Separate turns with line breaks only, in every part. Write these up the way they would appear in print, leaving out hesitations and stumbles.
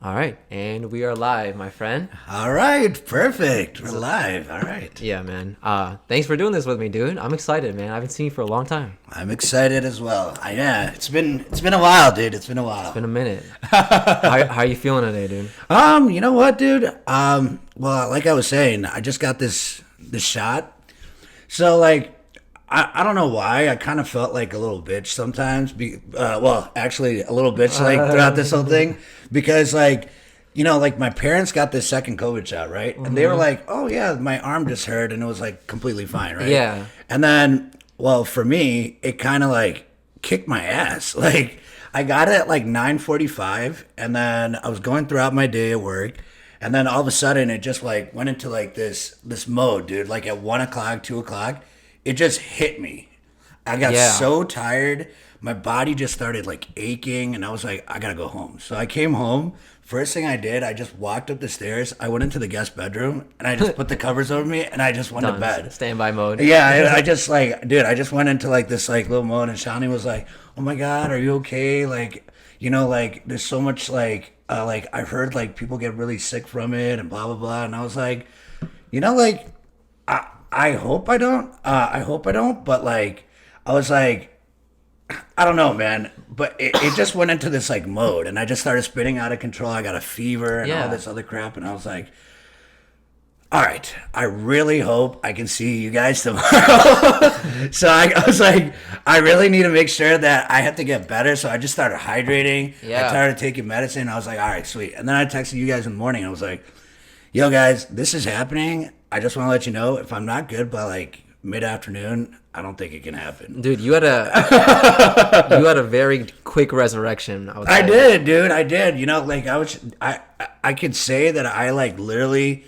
All right, and we are live, my friend.
All right, perfect. We're live. All right.
Yeah, man. Thanks for doing this with me, dude. I'm excited, man. I haven't seen you for a long time.
I'm excited as well. Yeah, it's been a while, dude. It's been a while.
It's been a minute. How are you feeling today, dude?
You know what, dude? Well, like I was saying, I just got this shot. So like I don't know why. I kind of felt like a little bitch sometimes. Actually, a little bitch like throughout this whole thing, because like, you know, like my parents got this second COVID shot, right? And they were like, "Oh yeah, my arm just hurt," and it was like completely fine, right?
Yeah.
And then, well, for me, it kind of like kicked my ass. Like I got it at like 9:45, and then I was going throughout my day at work. And then all of a sudden, it just like went into like this mode, dude. Like at 1:00, 2:00, it just hit me. I got so tired. My body just started like aching, and I was like, I gotta go home. So I came home. First thing I did, I just walked up the stairs. I went into the guest bedroom, and I just put the covers over me, and I just went to bed.
Standby mode.
Yeah, I just like, dude, I just went into like this like little mode, and Shawnee was like, "Oh my God, are you okay?" Like, you know, like there's so much like I've heard like people get really sick from it and blah blah blah, and I was like, you know, like I hope I don't. I hope I don't. But like, I was like, I don't know, man. But it just went into this like mode, and I just started spinning out of control. I got a fever and all this other crap, and I was like, all right, I really hope I can see you guys tomorrow. So I was like, I really need to make sure that I have to get better. So I just started hydrating.
Yeah.
I started taking medicine. I was like, all right, sweet. And then I texted you guys in the morning. I was like, yo, guys, this is happening. I just want to let you know, if I'm not good by like mid-afternoon, I don't think it can happen.
Dude, you had a very quick resurrection.
I did, dude. I did. You know, like I could say that I like literally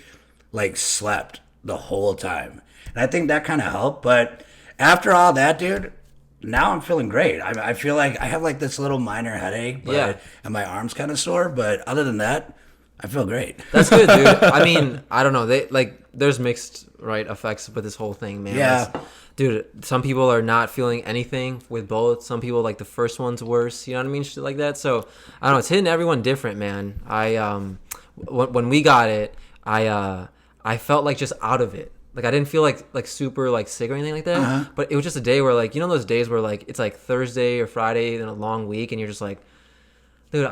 like slept the whole time. And I think that kind of helped. But after all that, dude, now I'm feeling great. I feel like I have like this little minor headache, and my arm's kind of sore. But other than that, I feel great.
That's good, dude. I mean, I don't know. There's mixed effects with this whole thing, man.
Yeah.
Dude, some people are not feeling anything with both. Some people like the first one's worse. You know what I mean? Shit like that. So I don't know. It's hitting everyone different, man. When we got it, I felt like just out of it. Like I didn't feel like super like sick or anything like that.
Uh-huh.
But it was just a day where like, you know those days where like it's like Thursday or Friday in a long week and you're just like, dude,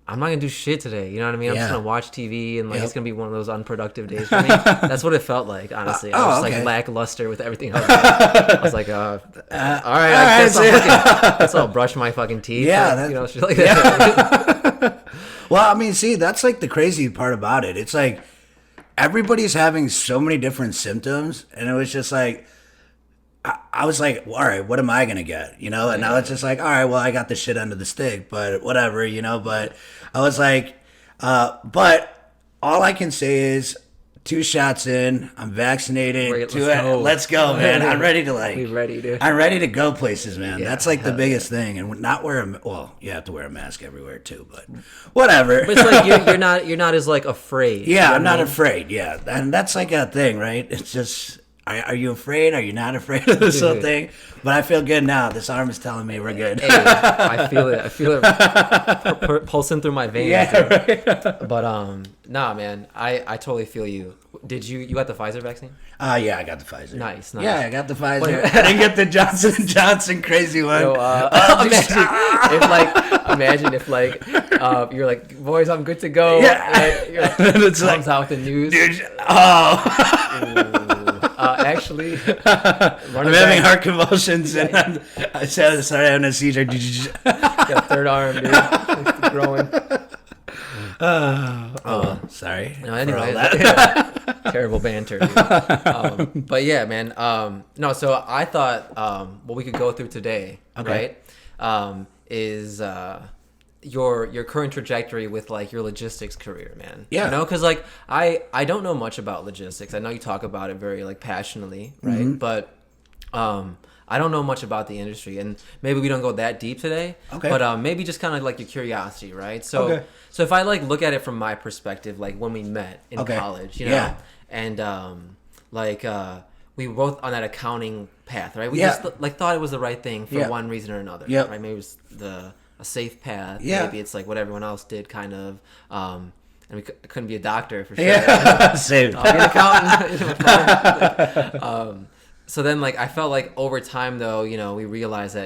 I'm not gonna do shit today. You know what I mean? I'm just gonna watch TV and like it's gonna be one of those unproductive days for me. That's what it felt like, honestly. I was like lackluster with everything else. I was like, all right, I guess I'll brush my fucking teeth.
Yeah,
you know, shit like that.
Well, I mean, see, that's like the crazy part about it. It's like everybody's having so many different symptoms, and it was just like, I was like, well, all right, what am I going to get? You know, and now it's just like, all right, well, I got the shit under the stick, but whatever, you know, but I was like, but all I can say is 2 shots in, I'm vaccinated. Let's go, man. I'm ready to like,
Be ready, dude.
I'm ready to go places, man.
Yeah,
that's like the biggest thing. And not wear you have to wear a mask everywhere too, but whatever.
But it's like you're not as like afraid.
Yeah, I'm not afraid. Yeah. And that's like a thing, right? It's just, are you afraid? Are you not afraid of this whole thing? But I feel good now. This arm is telling me we're good.
Hey, I feel it pulsing through my veins.
Yeah, right.
But nah, man, I totally feel you. Did you got the Pfizer vaccine?
Yeah, I got the Pfizer.
Nice.
Yeah, I got the Pfizer. I didn't get the Johnson & Johnson crazy one.
So, imagine if you're like, boys, I'm good to go.
Yeah.
And it comes out the news.
Dude,
Actually,
I'm having heart convulsions, and I started having a seizure.
Got third arm, dude. It's growing.
Sorry.
No, anyway, terrible banter. Dude. But yeah, man. No, so I thought what we could go through today, right, is your current trajectory with like your logistics career, man.
Yeah.
You know, because like I don't know much about logistics. I know you talk about it very like passionately, right? Mm-hmm. But I don't know much about the industry, and maybe we don't go that deep today.
Okay.
But maybe just kind of like your curiosity, right? So so if I like look at it from my perspective, like when we met in college, you know, and we were both on that accounting path, right? We just like thought it was the right thing for one reason or another.
Yep.
Right? Maybe it was a safe path.
Yeah.
Maybe it's like what everyone else did, kind of. And we couldn't be a doctor for sure.
Yeah, same.
I'll be an accountant. So then, like, I felt like over time, though, you know, we realized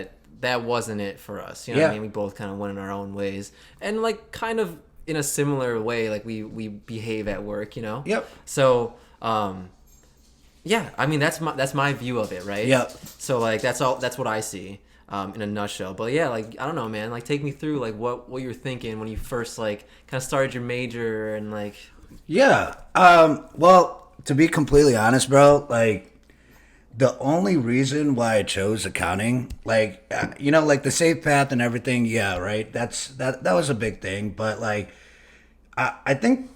that wasn't it for us. You know what I mean? We both kind of went in our own ways, and like kind of in a similar way, like we behave at work. You know?
Yep.
So, yeah, I mean that's my view of it, right?
Yep.
So like that's what I see in a nutshell. But yeah, like I don't know, man. Like take me through like what you were thinking when you first like kind of started your major and like.
Yeah. Well, to be completely honest, bro, like the only reason why I chose accounting, like you know, like the safe path and everything. Yeah, right. That was a big thing, but like I think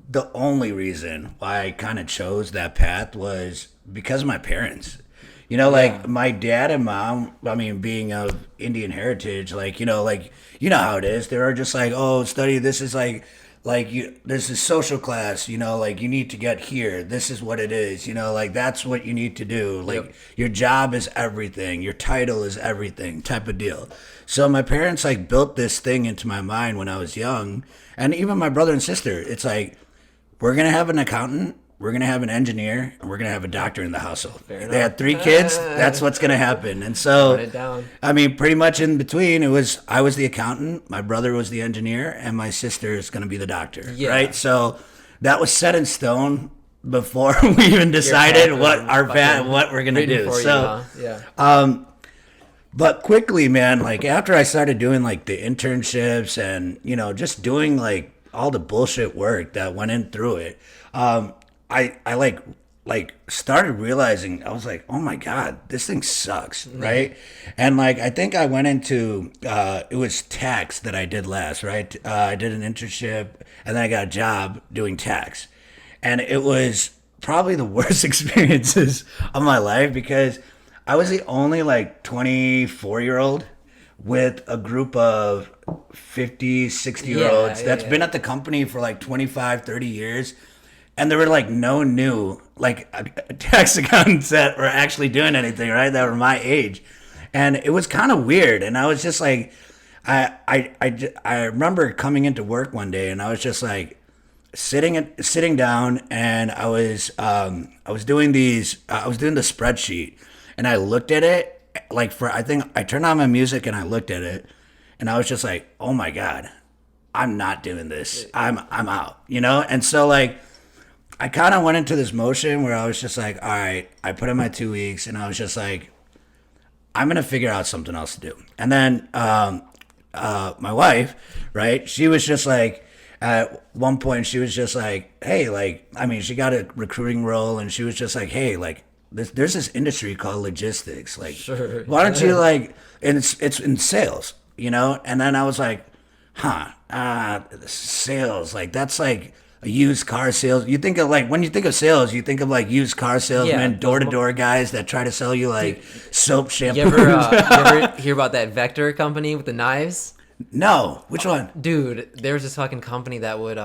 the only reason why I kind of chose that path was because of my parents. You know, like my dad and mom, I mean, being of Indian heritage, like, you know how it is. They're just like, oh, study, this is this is social class, you know, like you need to get here. This is what it is, you know, like that's what you need to do. Like your job is everything. Your title is everything type of deal. So my parents like built this thing into my mind when I was young. And even my brother and sister, it's like, we're going to have an accountant, we're going to have an engineer, and we're going to have a doctor in the household. They had 3 kids. That's what's going to happen. And so,
it down.
I mean, pretty much in between, I was the accountant, my brother was the engineer, and my sister is going to be be the right? So that was set in stone before we even decided what we're going to do. So, but quickly, man, like after I started doing like the internships and, you know, just doing like all the bullshit work that went in through it, I like started realizing, I was like, oh my God, this thing sucks, right? And like I think I went into it was tax that I did last, right? I did an internship and then I got a job doing tax, and it was probably the worst experiences of my life because I was the only like 24-year-old with a group of 50, 60-year-olds that's been at the company for like 25, 30 years. And there were like no new like tax accountants that were actually doing anything, right? That were my age. And it was kind of weird. And I was just like, I remember coming into work one day and I was just like sitting down and I was doing the spreadsheet and I looked at it like I think I turned on my music and I looked at it and I was just like, oh my God, I'm not doing this. I'm out, you know? And so like, I kind of went into this motion where I was just like, all right, I put in my 2 weeks and I was just like, I'm going to figure out something else to do. And then my wife, right, she was just like, at one point she was just like, hey, like, I mean, she got a recruiting role and she was just like, hey, like, there's this industry called logistics. Like, sure. Why don't you like, and it's in sales, you know? And then I was like, sales, like that's like a used car sales. You think of like, when you think of sales, you think of like used car salesmen, door-to-door guys that try to sell you like soap, shampoo.
You ever hear about that Vector company with the knives?
No. Which one?
Dude, there was this fucking company that would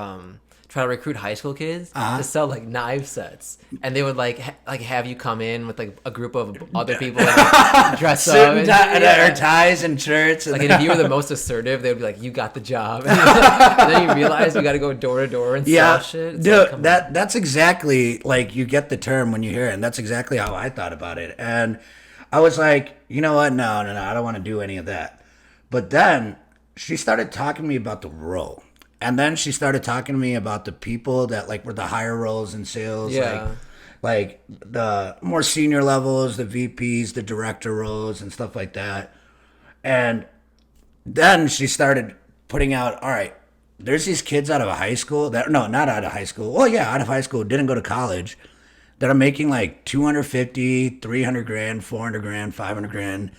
try to recruit high school kids to sell like knife sets, and they would like have you come in with like a group of other people like, dress up
or ties and shirts.
And like, and if you were the most assertive, they would be like, "You got the job." And then you realize you got to go door to door and sell shit. It's
dude,
like,
that's exactly like you get the term when you hear it, and that's exactly how I thought about it. And I was like, you know what? No, I don't want to do any of that. But then she started talking to me about the role. And then she started talking to me about the people that like were the higher roles in sales, like the more senior levels, the VPs, the director roles and stuff like that. And then she started putting out, all right, there's these kids out of high school not out of high school. Well, yeah, out of high school, didn't go to college, that are making like 250, 300 grand, 400 grand, 500 grand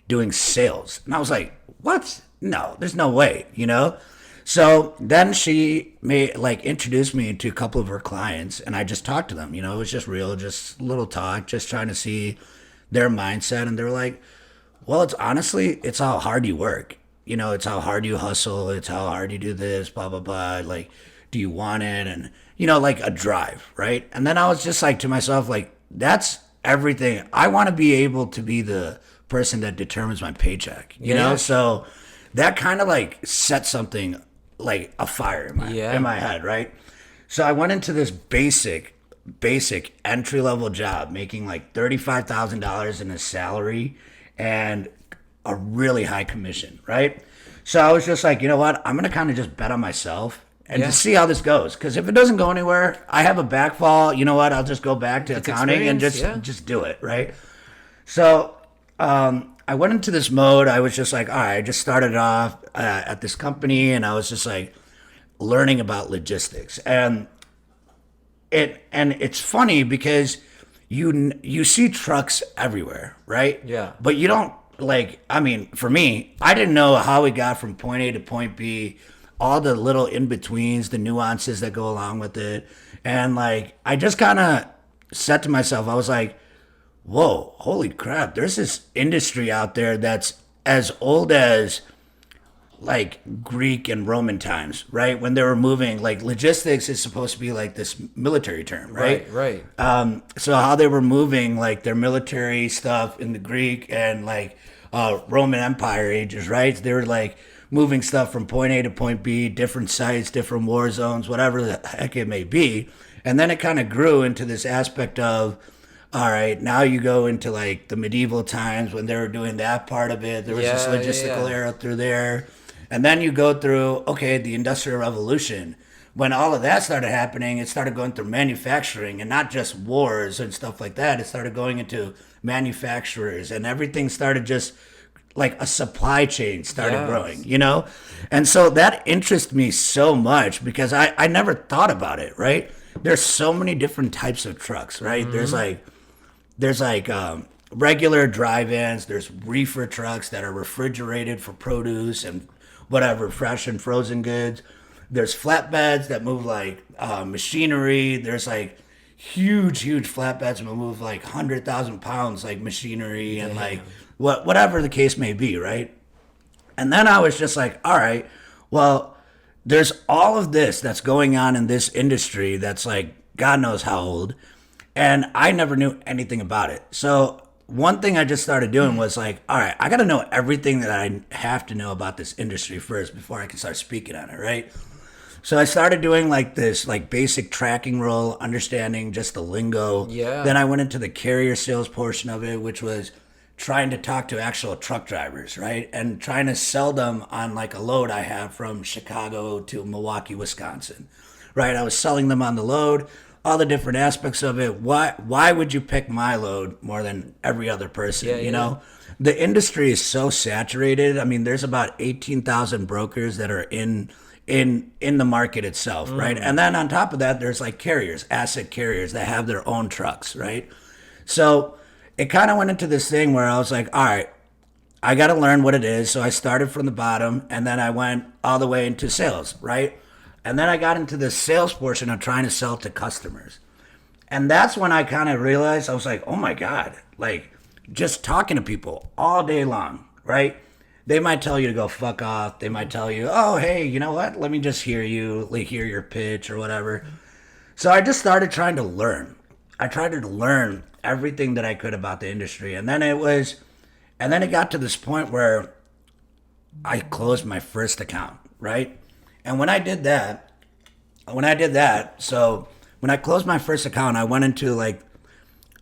doing sales. And I was like, what? No, there's no way, you know? So then she introduced me to a couple of her clients, and I just talked to them. You know, it was just real, just a little talk, just trying to see their mindset. And they were like, well, it's how hard you work. You know, it's how hard you hustle. It's how hard you do this, blah, blah, blah. Like, do you want it? And, you know, like a drive, right? And then I was just like to myself, like, that's everything. I want to be able to be the person that determines my paycheck, you know? So that kind of like set something like a fire in my head, right? So I went into this basic entry level job, making like $35,000 in a salary and a really high commission, right? So I was just like, you know what? I'm gonna kind of just bet on myself and just see how this goes. Because if it doesn't go anywhere, I have a backfall. You know what? I'll just go back to accounting and just do it, right? So I went into this mode. I was just like, all right. I just started off at this company, and I was just like learning about logistics, and it's funny because you see trucks everywhere, right?
Yeah.
But you don't like. I mean, for me, I didn't know how we got from point A to point B, all the little in betweens, the nuances that go along with it, and like I just kind of said to myself, I was like, whoa, holy crap, there's this industry out there that's as old as like Greek and Roman times, right? When they were moving, like logistics is supposed to be like this military term, right?
Right.
So how they were moving like their military stuff in the Greek and like Roman Empire ages, right? They were like moving stuff from point A to point B, different sites, different war zones, whatever the heck it may be. And then it kind of grew into this aspect of, all right, now you go into like the medieval times when they were doing that part of it. There was this logistical era through there. And then you go through, okay, the Industrial Revolution. When all of that started happening, it started going through manufacturing and not just wars and stuff like that. It started going into manufacturers and everything started just like a supply chain started growing, you know? And so that interests me so much because I never thought about it, right? There's so many different types of trucks, right? Mm-hmm. There's like regular drive-ins. There's reefer trucks that are refrigerated for produce and whatever, fresh and frozen goods. There's flatbeds that move like machinery. There's like huge flatbeds that move like 100,000 pounds like machinery and like whatever the case may be, right? And then I was just like, all right, well, there's all of this that's going on in this industry that's like God knows how old, and I never knew anything about it. So one thing I just started doing was like, all right, I got to know everything that I have to know about this industry first before I can start speaking on it, right? So I started doing like this like basic tracking role, understanding just the lingo.
Yeah.
Then I went into the carrier sales portion of it, which was trying to talk to actual truck drivers, right? And trying to sell them on like a load I have from Chicago to Milwaukee, Wisconsin, right? I was selling them on the load, all the different aspects of it. Why would you pick my load more than every other person, you know? The industry is so saturated. I mean, there's about 18,000 brokers that are in the market itself, right? And then on top of that, there's like carriers, asset carriers that have their own trucks, right? So it kind of went into this thing where I was like, all right, I got to learn what it is. So I started from the bottom and then I went all the way into sales, right? And then I got into the sales portion of trying to sell to customers. And that's when I kind of realized, I was like, oh my God, like just talking to people all day long, right? They might tell you to go fuck off. They might tell you, oh, hey, you know what? Let me just hear you, like hear your pitch or whatever. So I just started trying to learn. I tried to learn everything that I could about the industry. And then it got to this point where I closed my first account, right? And when I did that, so when I closed my first account, I went into like,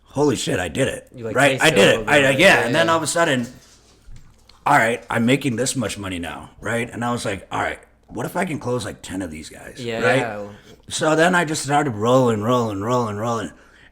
holy shit, I did it, right? I did it. And then all of a sudden, all right, I'm making this much money now, right? And I was like, all right, what if I can close like 10 of these guys, right? So then I just started rolling.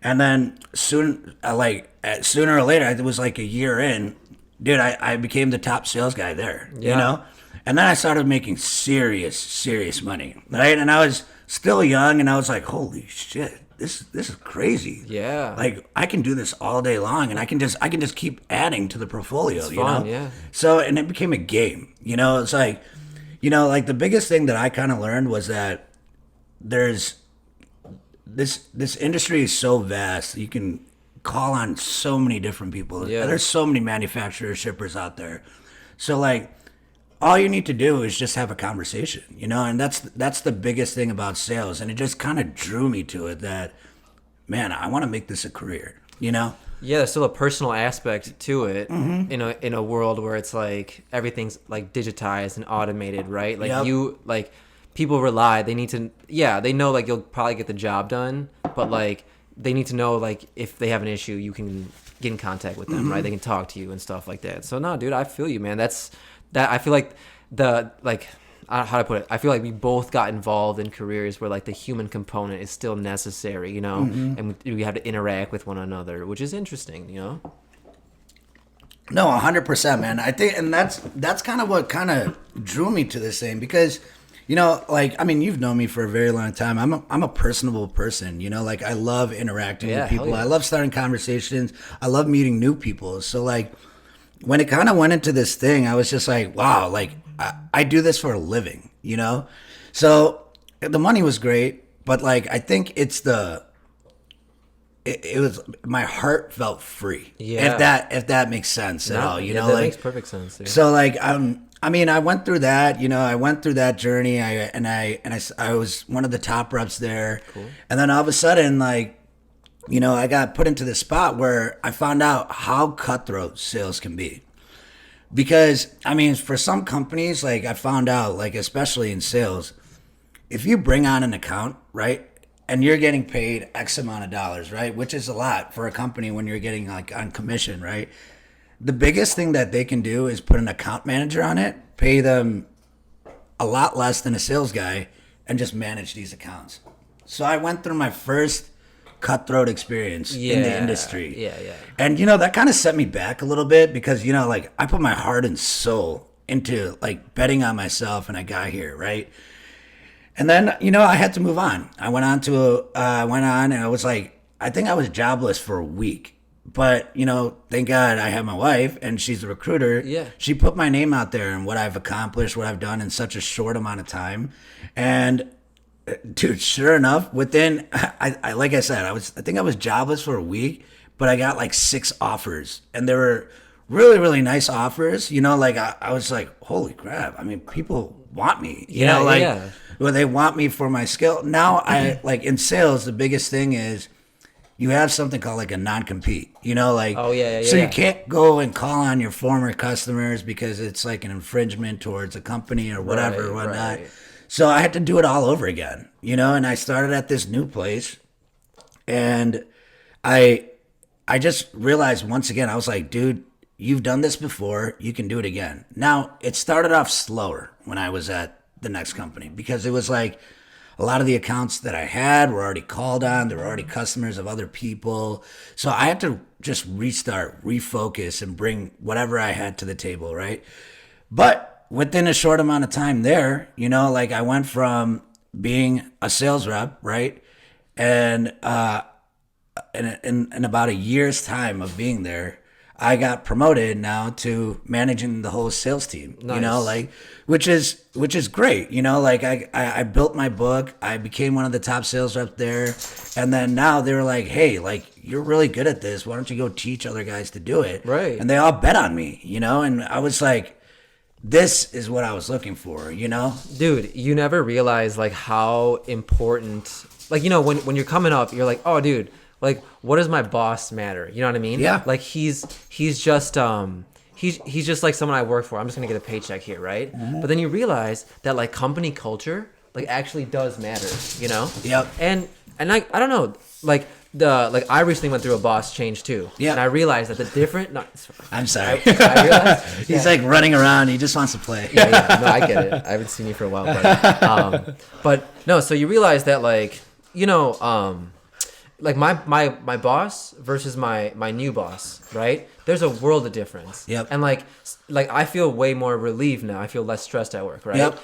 And then sooner or later, it was like a year in, dude, I became the top sales guy there, you know? And then I started making serious money, right? And I was still young, and I was like, holy shit, this is crazy.
Yeah.
Like, I can do this all day long, and I can just keep adding to the portfolio,
it's
you
fun,
know?
Yeah.
So, and it became a game, you know? It's like, you know, like the biggest thing that I kind of learned was that there's this industry is so vast. You can call on so many different people. Yeah. There's so many manufacturers, shippers out there. So like, all you need to do is just have a conversation, you know, and that's the biggest thing about sales. And it just kind of drew me to it that, man, I want to make this a career. you know?
Yeah, there's still a personal aspect to it in a world where it's like everything's like digitized and automated, right? Like people rely, they need to, they know like you'll probably get the job done, but like they need to know like if they have an issue, you can get in contact with them, right? They can talk to you and stuff like that. So no, dude, I feel you, man. I feel like how to put it? I feel like we both got involved in careers where like the human component is still necessary, you know, and we have to interact with one another, which is interesting, you know.
No, 100%, man. I think, and that's kind of what kind of drew me to this thing because, you know, like, I mean, you've known me for a very long time. I'm a personable person, you know, like I love interacting with people. I love starting conversations. I love meeting new people. So like when it kind of went into this thing, I was just like, wow, like I do this for a living, you know? So the money was great, but like, I think it was, my heart felt free. Yeah. If that makes sense at all, you know,
that
like,
makes perfect sense. Yeah.
So like, I mean, I went through that, you know, I went through that journey. I was one of the top reps there. Cool. And then all of a sudden, like, you know, I got put into this spot where I found out how cutthroat sales can be. Because, I mean, for some companies, like I found out, like, especially in sales, if you bring on an account, right, and you're getting paid X amount of dollars, right, which is a lot for a company when you're getting like on commission, right? The biggest thing that they can do is put an account manager on it, pay them a lot less than a sales guy, and just manage these accounts. So I went through my first cutthroat experience in the industry.
Yeah.
And, you know, that kind of set me back a little bit because, you know, like I put my heart and soul into like betting on myself and I got here, right? And then, you know, I had to move on. I went on and I was like, I think I was jobless for a week. But, you know, thank God I have my wife and she's a recruiter. Yeah. She put my name out there and what I've accomplished, what I've done in such a short amount of time. And dude, sure enough, within, I like I said, I think I was jobless for a week, but I got like 6 offers and they were really, really nice offers. You know, like I was like, holy crap. I mean, people want me, you know, like well, they want me for my skill. Now I like in sales, the biggest thing is you have something called like a non-compete, you know, like, so you can't go and call on your former customers because it's like an infringement towards a company or whatever, whatnot. Right. So I had to do it all over again, you know, and I started at this new place and I just realized once again, I was like, dude, you've done this before, you can do it again. Now it started off slower when I was at the next company because it was like, a lot of the accounts that I had were already called on. They were already customers of other people. So I had to just restart, refocus, and bring whatever I had to the table, right? But within a short amount of time there, you know, like I went from being a sales rep, right? And in about a year's time of being there, I got promoted now to managing the whole sales team, you know, like, which is great. You know, like I built my book. I became one of the top sales reps there. And then now they were like, hey, like, you're really good at this. Why don't you go teach other guys to do it? Right. And they all bet on me, you know, and I was like, this is what I was looking for, you know?
Dude, you never realize like how important, like, you know, when you're coming up, you're like, oh, dude, like, what does my boss matter? You know what I mean? Yeah. Like he's just he's just like someone I work for. I'm just gonna get a paycheck here, right? Mm-hmm. But then you realize that like company culture like actually does matter, you know? Yep. And I don't know, like I recently went through a boss change too. Yeah. And I realized that the different. No,
I'm sorry. I realized he's like running around. He just wants to play.
Yeah. No, I get it. I haven't seen you for a while, but no. So you realize that like, you know, like my boss versus my new boss, right? There's a world of difference. Yep. And like I feel way more relieved now. I feel less stressed at work, right? Yep.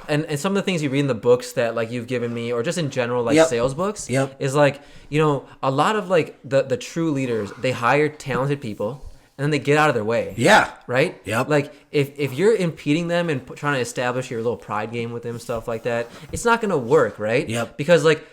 And some of the things you read in the books that like you've given me, or just in general like sales books, is like, you know, a lot of like the true leaders, they hire talented people and then they get out of their way. Yeah. Right? Yep. Like if you're impeding them and trying to establish your little pride game with them, stuff like that, it's not gonna work, right? Yep. Because like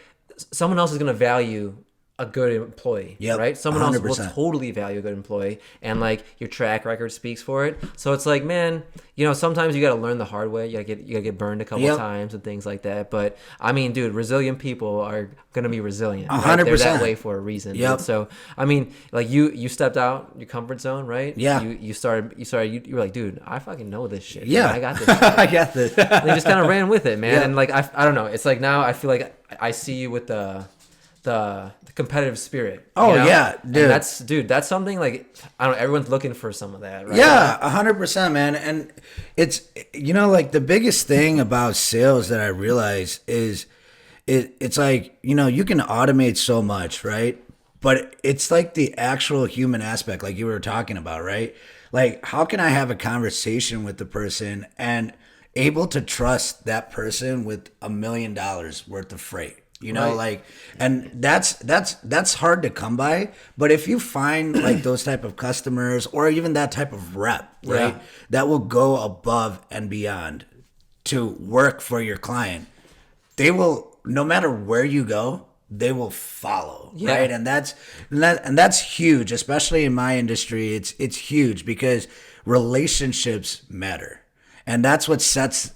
someone else is gonna value a good employee,
Yep,
right? Someone else will
100%.
totally value a good employee, and like your track record speaks for it. So it's like, man, you know, sometimes you got to learn the hard way. You gotta get burned a couple
Yep.
times and things like that. But I mean, dude, resilient people are gonna be resilient. Right?
100%.
They're that way for a reason.
Yep.
Dude. So I mean, like you stepped out your comfort zone, right?
Yeah.
You were like, dude, I fucking know this shit.
Yeah.
I got this shit.
I got this.
And they just kind of ran with it, man.
Yeah.
And like I don't know. It's like now I feel like I see you with the competitive spirit.
Oh,
you know?
yeah, dude.
And that's something like I don't know. Everyone's looking for some of that, right?
Yeah, 100%, man. And it's, you know, like the biggest thing about sales that I realize is it's like, you know, you can automate so much, right? But it's like the actual human aspect, like you were talking about, right? Like, how can I have a conversation with the person and able to trust that person with $1 million worth of freight? You know,
Right.
like, and that's hard to come by. But if you find like those type of customers or even that type of rep, right,
Yeah.
that will go above and beyond to work for your client, they will, no matter where you go, they will follow,
Yeah.
right? And that's huge, especially in my industry. It's huge because relationships matter. And that's what sets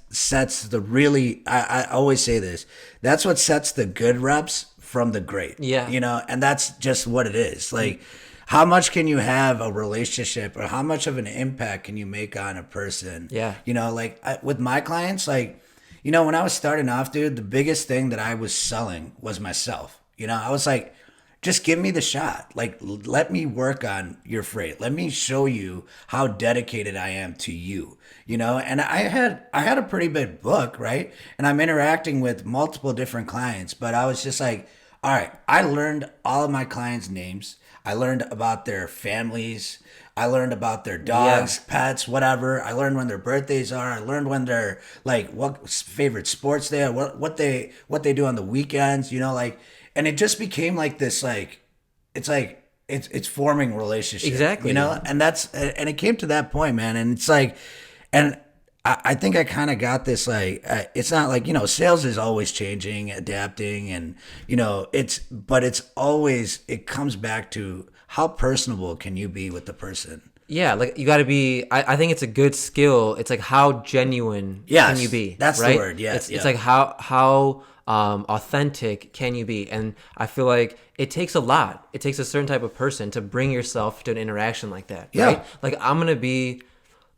the really, I always say this, that's what sets the good reps from the great.
Yeah.
You know, and that's just what it is. Like, how much can you have a relationship or how much of an impact can you make on a person?
Yeah.
You know, like with my clients, like, you know, when I was starting off, dude, the biggest thing that I was selling was myself. You know, I was like, just give me the shot. Like, let me work on your freight. Let me show you how dedicated I am to you. You know, and I had a pretty big book, right? And I'm interacting with multiple different clients, but I was just like, all right, I learned all of my clients' names. I learned about their families. I learned about their dogs, pets, whatever. I learned when their birthdays are. I learned when they're like what favorite sports they are, what they do on the weekends, you know, like, and it just became like this, like, it's forming relationship.
Exactly.
You know, and it came to that point, man. And it's like, and I think I kind of got this, like, it's not like, you know, sales is always changing, adapting, and, you know, but it's always, it comes back to how personable can you be with the person?
Yeah, like you got to be. I think it's a good skill. It's like how genuine
Yes,
can you be?
that's the
right?
word, yes,
it's
yeah.
like how authentic can you be? And I feel like it takes a lot. It takes a certain type of person to bring yourself to an interaction like that.
Yeah.
Right? Like I'm gonna be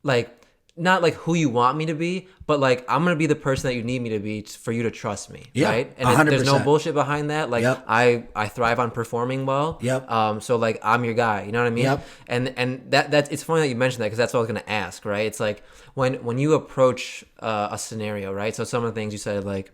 like not like who you want me to be, but like I'm gonna be the person that you need me to be for you to trust me.
Yeah,
Right? And
100%.
there's no bullshit behind that. Like
Yep.
I thrive on performing well.
Yep.
So like I'm your guy. You know what I mean?
Yep.
And that it's funny that you mentioned that because that's what I was gonna ask. Right? It's like when you approach a scenario, right? So some of the things you said, like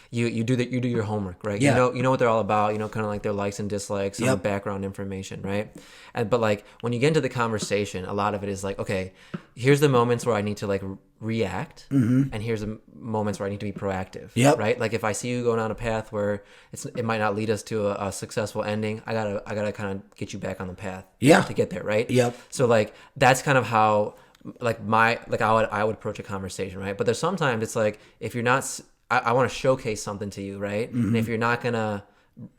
you do your homework, right?
Yeah.
You know what they're all about. You know, kind of like their likes and dislikes, some
Yep.
background information, right? But like when you get into the conversation, a lot of it is like, okay, here's the moments where I need to like react, and here's the moments where I need to be proactive.
Yep.
Right? Like if I see you going on a path where it might not lead us to a successful ending, I gotta kind of get you back on the path.
Yeah.
To get there, right?
Yep.
So like that's kind of how like I would approach a conversation, right? But there's sometimes it's like if you're not, I want to showcase something to you, right? And if you're not gonna,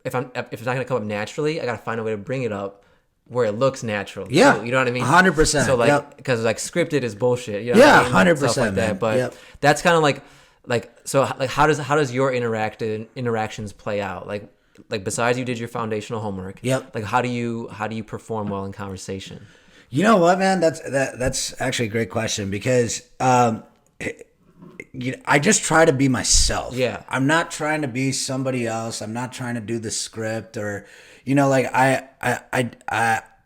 if it's not gonna come up naturally, I gotta find a way to bring it up where it looks natural.
Yeah.
too, you know what I mean?
100%.
So like,
Yep.
because like scripted is bullshit. You know
Yeah,
what I mean?
100%,
Stuff like
man.
that. But
Yep.
that's kind of like so like how does your interactions play out? Like besides you did your foundational homework.
Yep.
Like how do you perform well in conversation?
You know what, man? That's actually a great question because I just try to be myself.
Yeah.
I'm not trying to be somebody else. I'm not trying to do the script or, you know, like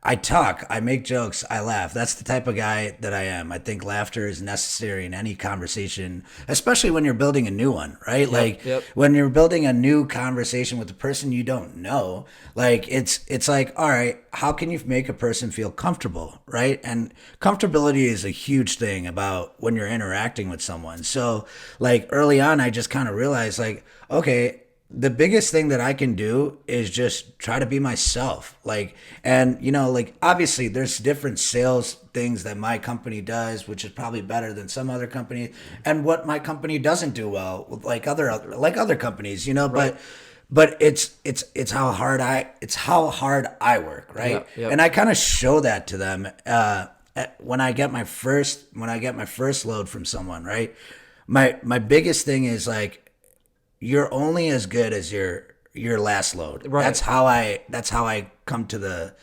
I talk, I make jokes, I laugh. That's the type of guy that I am. I think laughter is necessary in any conversation, especially when you're building a new one, right?
Yep.
When you're building a new conversation with a person you don't know, like it's like, all right, how can you make a person feel comfortable, right? And comfortability is a huge thing about when you're interacting with someone. So like early on, I just kind of realized like, okay, the biggest thing that I can do is just try to be myself. Like, and you know, like obviously there's different sales things that my company does, which is probably better than some other company, and what my company doesn't do well, like other companies, you know,
Right.
but it's how hard I work, right?
Yep, yep.
And I kind of show that to them when I get my first load from someone, right? My biggest thing is like, you're only as good as your last load.
Right.
That's how I come to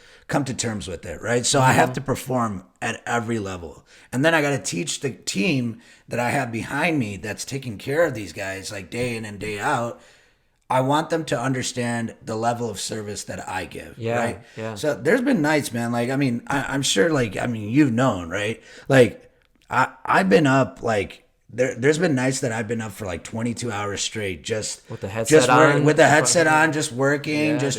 terms with it, right? So I have to perform at every level. And then I got to teach the team that I have behind me that's taking care of these guys like day in and day out. I want them to understand the level of service that I give, right?
Yeah.
So there's been nights, man, like, I mean, I'm sure, like, I mean, you've known, right? Like, I've been up, like, there's been nights that I've been up for like 22 hours straight, just
with the headset on,
with the headset on, just working,
dude.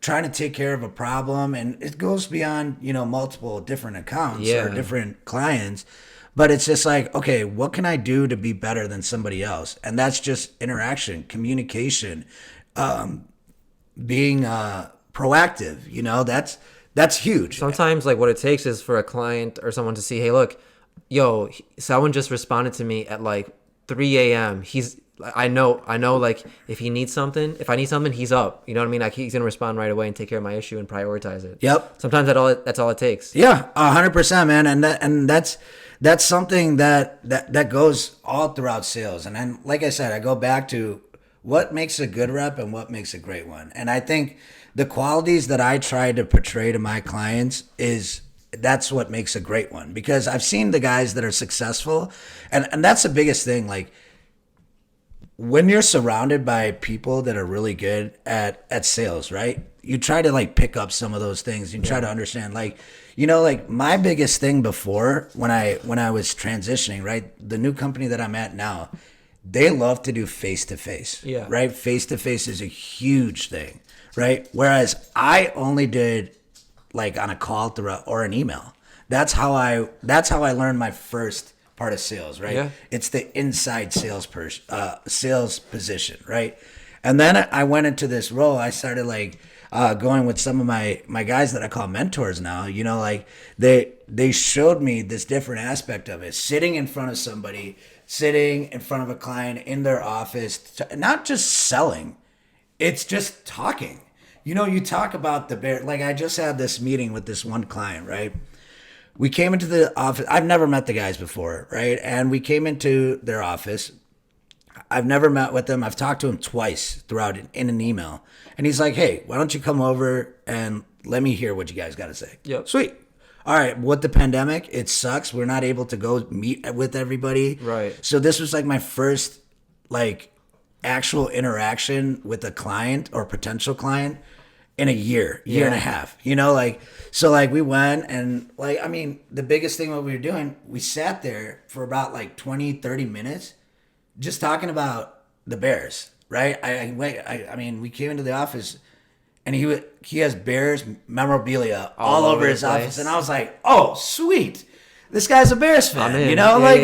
trying to take care of a problem. And it goes beyond, multiple different accounts or different clients, but it's just like, okay, what can I do to be better than somebody else? And that's just interaction, communication, being proactive, that's huge.
Sometimes like what it takes is for a client or someone to see, hey, look, yo, someone just responded to me at like 3 a.m. I know, like, if I need something, he's up. You know what I mean? Like, he's going to respond right away and take care of my issue and prioritize it.
Yep.
Sometimes that's all it takes.
Yeah, 100%, man. And that's something that goes all throughout sales. And then, like I said, I go back to what makes a good rep and what makes a great one. And I think the qualities that I try to portray to my clients that's what makes a great one, because I've seen the guys that are successful, and that's the biggest thing. Like, when you're surrounded by people that are really good at sales, right? You try to like pick up some of those things. You try to understand, like, like my biggest thing before when I was transitioning, right? The new company that I'm at now, they love to do face-to-face, right? Face-to-face is a huge thing, right? Whereas I only did like on a call or an email. That's how I learned my first part of sales, right?
Yeah.
It's the inside sales position, right? And then I went into this role. I started like going with some of my guys that I call mentors now. Like they showed me this different aspect of it. Sitting in front of somebody, sitting in front of a client in their office, not just selling, it's just talking. You talk about the bear. Like, I just had this meeting with this one client, right? We came into the office. I've never met the guys before, right? And we came into their office. I've never met with them. I've talked to him twice throughout in an email. And he's like, hey, why don't you come over and let me hear what you guys got to say?
Yep.
Sweet. All right. With the pandemic, it sucks. We're not able to go meet with everybody.
Right.
So this was like my first, like, actual interaction with a client or potential client in a year and a half, so like we went and like, I mean, the biggest thing what we were doing, we sat there for about like 20, 30 minutes just talking about the Bears, right? I mean, we came into the office and he has Bears memorabilia all over his office. And I was like, oh, sweet. This guy's a Bears fan, all right,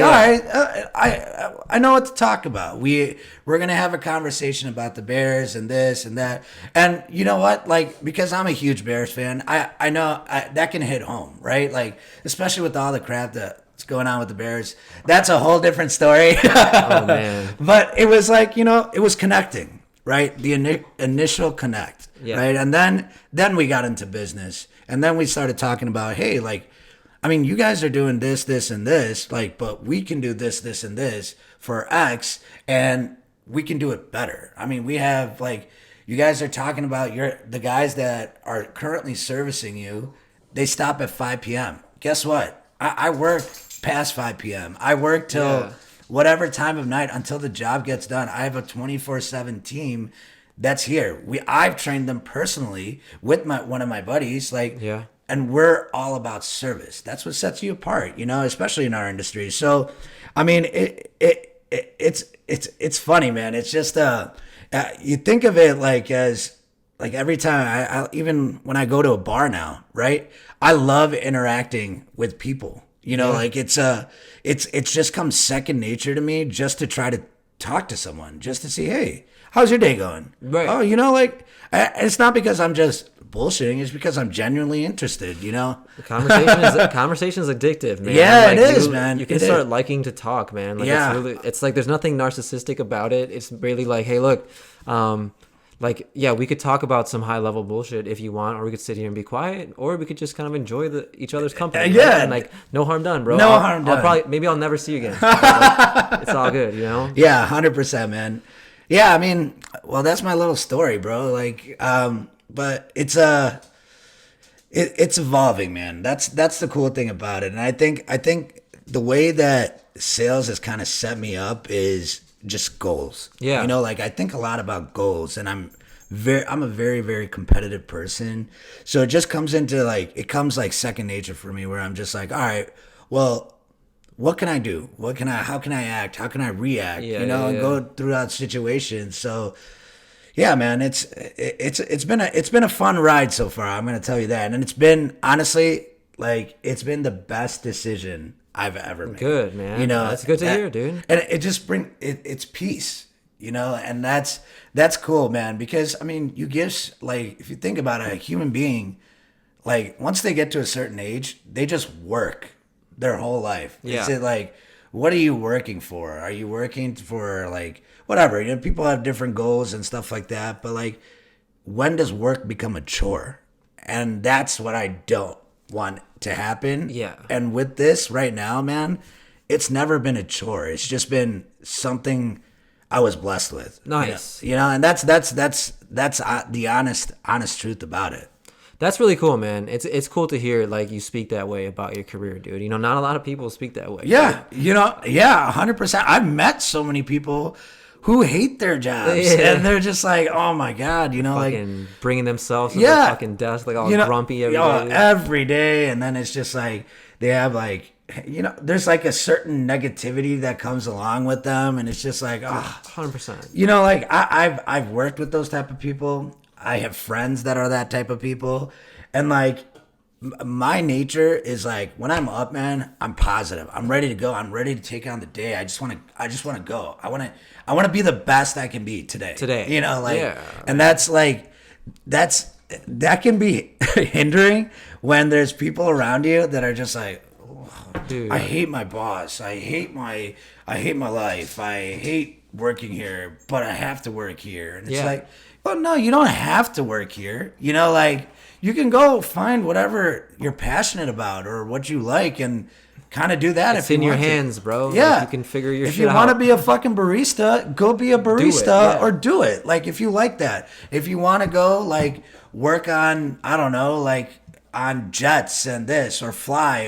I know what to talk about. We're gonna have a conversation about the Bears and this and that, and you know what? Like, because I'm a huge Bears fan, I know that can hit home, right? Like, especially with all the crap that's going on with the Bears, that's a whole different story.
Oh man!
But it was like, it was connecting, right? The initial connect, right? And then we got into business, and then we started talking about, hey, like, I mean, you guys are doing this, this, and this, like, but we can do this, this, and this for X, and we can do it better. I mean, we have, like, you guys are talking about the guys that are currently servicing you, they stop at 5 p.m. Guess what? I work past 5 p.m. I work till whatever time of night until the job gets done. I have a 24/7 team that's here. I've trained them personally with one of my buddies, like, and we're all about service. That's what sets you apart, especially in our industry. So, I mean, it's funny, man. It's just you think of it like as like every time I even when I go to a bar now, right? I love interacting with people. Like it's just come second nature to me just to try to talk to someone, just to see, hey, how's your day going?
Right.
Oh, like it's not because I'm just bullshitting, is because I'm genuinely interested, The
conversation is addictive, man.
Yeah, like, it is, man.
You can start liking to talk, man. Like, it's like there's nothing narcissistic about it. It's really like, hey, look, like, yeah, we could talk about some high level bullshit if you want, or we could sit here and be quiet, or we could just kind of enjoy each other's company.
Yeah.
Right? And like, no harm done, bro.
No harm done.
Maybe I'll never see you again. Like, it's all good, you know?
Yeah, 100%, man. Yeah, I mean, well, that's my little story, bro. Like, but it's evolving, man. That's the cool thing about it. And I think the way that sales has kind of set me up is just goals.
Yeah.
You know, like I think a lot about goals, and I'm a very, very competitive person. So it just comes into like, it comes like second nature for me, where I'm just like, all right, well, what can I do? How can I act? How can I react?
Yeah,
you know, and
yeah.
go throughout situations. So yeah, man, it's been a fun ride so far. I'm gonna tell you that, and it's been honestly like it's been the best decision I've ever made.
Good, man.
You know,
that's good to hear, dude.
And it just it's peace, you know, and that's cool, man. Because I mean, you give, like, if you think about it, a human being, like once they get to a certain age, they just work their whole life.
Yeah.
Is it like, what are you working for? Are you working for like whatever? You know, people have different goals and stuff like that. But like, when does work become a chore? And that's what I don't want to happen.
Yeah.
And with this right now, man, it's never been a chore. It's just been something I was blessed with.
Nice.
You know, and that's the honest truth about it.
That's really cool, man. It's cool to hear like you speak that way about your career, dude. You know, not a lot of people speak that way.
Yeah, you know, yeah, 100%. I've met so many people who hate their jobs, and they're just like, oh my god, you know,
fucking
like
bringing themselves to the fucking desk, like all grumpy every day.
Every day, and then it's just like they have like, you know, there's like a certain negativity that comes along with them, and it's just like,
100%.
You know, like I've worked with those type of people. I have friends that are that type of people, and like my nature is like, when I'm up, man, I'm positive. I'm ready to go. I'm ready to take on the day. I just want to go. I want to be the best I can be today. You know, like, and that's like, that can be hindering when there's people around you that are just like, dude, I hate my boss. I hate my life. I hate working here, but I have to work here. And it's like, well, no, you don't have to work here. You know, like, you can go find whatever you're passionate about or what you like and kind of do that.
It's in your hands, bro.
Yeah.
Like, you can figure your shit out.
If you want to be a fucking barista, go be a barista or do it. Like, if you like that. If you want to go, like, work on, I don't know, like, on jets and this, or fly,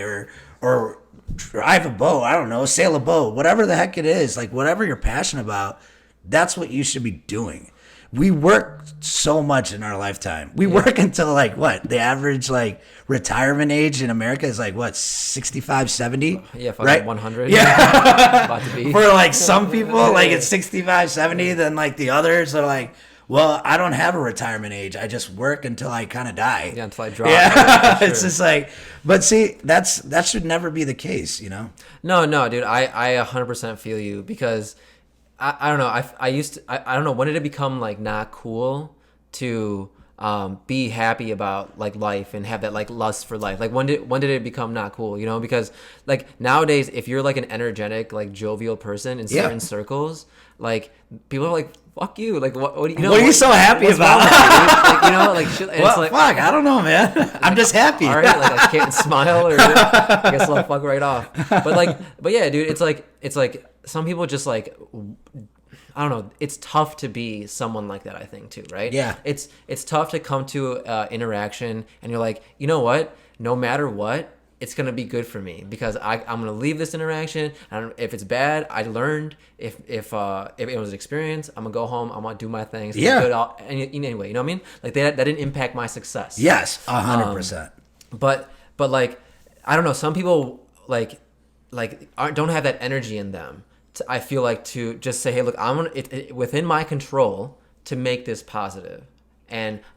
or drive a boat, I don't know, sail a boat, whatever the heck it is, like, whatever you're passionate about, that's what you should be doing. We work so much in our lifetime. We work until like what? The average like retirement age in America is like what, 65, 70?
Yeah,
right?
100.
Yeah.
About to be.
For like some people, like it's 65, 70, then like the others are like, well, I don't have a retirement age. I just work until I kind of die.
Yeah, until I drop.
Yeah, sure. It's just like, but see, that should never be the case, you know?
No, dude, I 100% feel you, because I don't know. I don't know, when did it become like not cool to be happy about like life and have that like lust for life? Like when did it become not cool? You know, because like nowadays, if you're like an energetic, like jovial person in certain circles, like people are like, fuck you. Like what you know?
What are you so happy about?
Like, you know, like shit.
Well, it's like, fuck, I don't know, man. I'm just happy.
All right, like I can't smile, or I guess I'll fuck right off. But yeah, dude, it's like some people just like, I don't know. It's tough to be someone like that, I think, too, right?
Yeah.
It's tough to come to interaction and you're like, you know what? No matter what, it's gonna be good for me, because I'm gonna leave this interaction. And if it's bad, I learned. If it was an experience, I'm gonna go home. I'm gonna do my things.
Yeah.
Anyway, you know what I mean? Like that didn't impact my success.
Yes, 100%.
But like, I don't know. Some people like don't have that energy in them. I feel like to just say, hey, look, I'm gonna within my control to make this positive.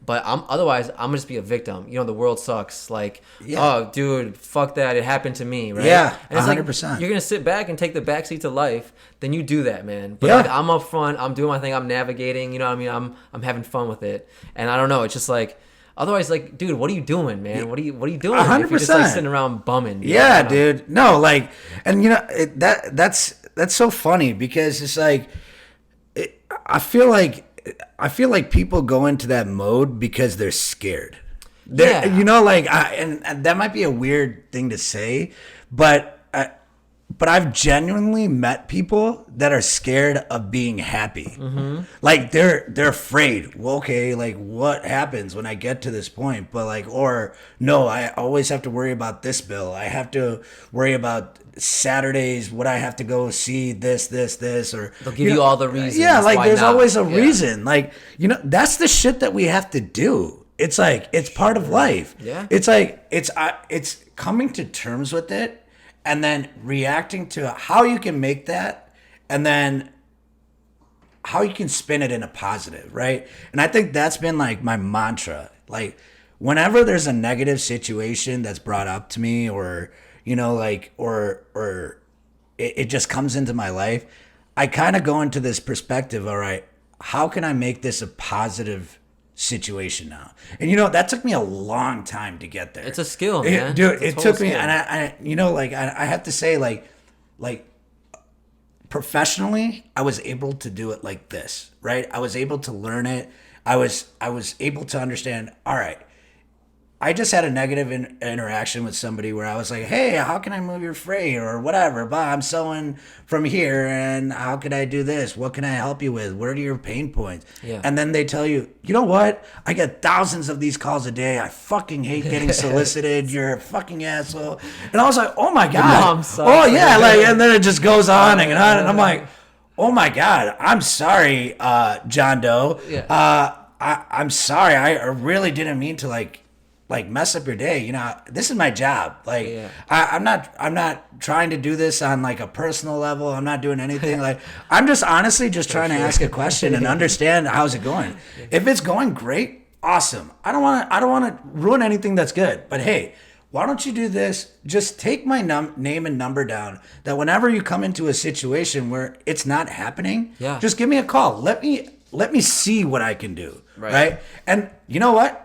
But otherwise I'm gonna just be a victim. You know, the world sucks. Like, oh, dude, fuck that. It happened to me, right?
Yeah,
and it's
100%.
Like, you're gonna sit back and take the backseat to life. Then you do that, man. But
yeah.
like, I'm up front. I'm doing my thing. I'm navigating. You know what I mean? I'm having fun with it. And I don't know. It's just like, otherwise, like, dude, what are you doing, man? What are you doing?
100%.
If you're just like sitting around bumming.
Yeah, dude. No, like, and you know that's so funny, because it's like, I feel like I feel like people go into that mode because they're scared.
Yeah.
You know, like, and that might be a weird thing to say, but I've genuinely met people that are scared of being happy. Mm-hmm. Like they're afraid. Well, okay, like what happens when I get to this point? But like, or no, I always have to worry about this bill. I have to worry about Saturdays, what I have to go see this, or
they'll give you all the reasons.
Yeah, like there's
not.
always a reason. Like, you know, that's the shit that we have to do. It's like, it's part of life.
Yeah.
It's like, it's coming to terms with it and then reacting to how you can make that and then how you can spin it in a positive, right? And I think that's been like my mantra. Like whenever there's a negative situation that's brought up to me or, you know, like, or it just comes into my life, I kind of go into this perspective, all right, how can I make this a positive situation now? And you know, that took me a long time to get there.
It's a skill, man.
Dude, it took me, and I you know, like I have to say, like professionally, I was able to do it like this, right? I was able to learn it. I was able to understand, all right, I just had a negative interaction with somebody where I was like, hey, how can I move your freight or whatever? But I'm selling from here and how can I do this? What can I help you with? What are your pain points?
Yeah.
And then they tell you, you know what? I get thousands of these calls a day. I fucking hate getting solicited. You're a fucking asshole. And I was like, oh my God. Oh yeah. Like, and then it just goes on and on. And I'm like, oh my God, I'm sorry, John Doe.
Yeah.
I'm sorry. I really didn't mean to like mess up your day. You know, this is my job. Like, yeah. I'm not trying to do this on like a personal level. I'm not doing anything. Like, I'm just honestly just trying to ask a question and understand how's it going. If it's going great, awesome. I don't want to ruin anything that's good. But hey, why don't you do this? Just take my name and number down. That whenever you come into a situation where it's not happening, just give me a call. Let me see what I can do. Right? And you know what?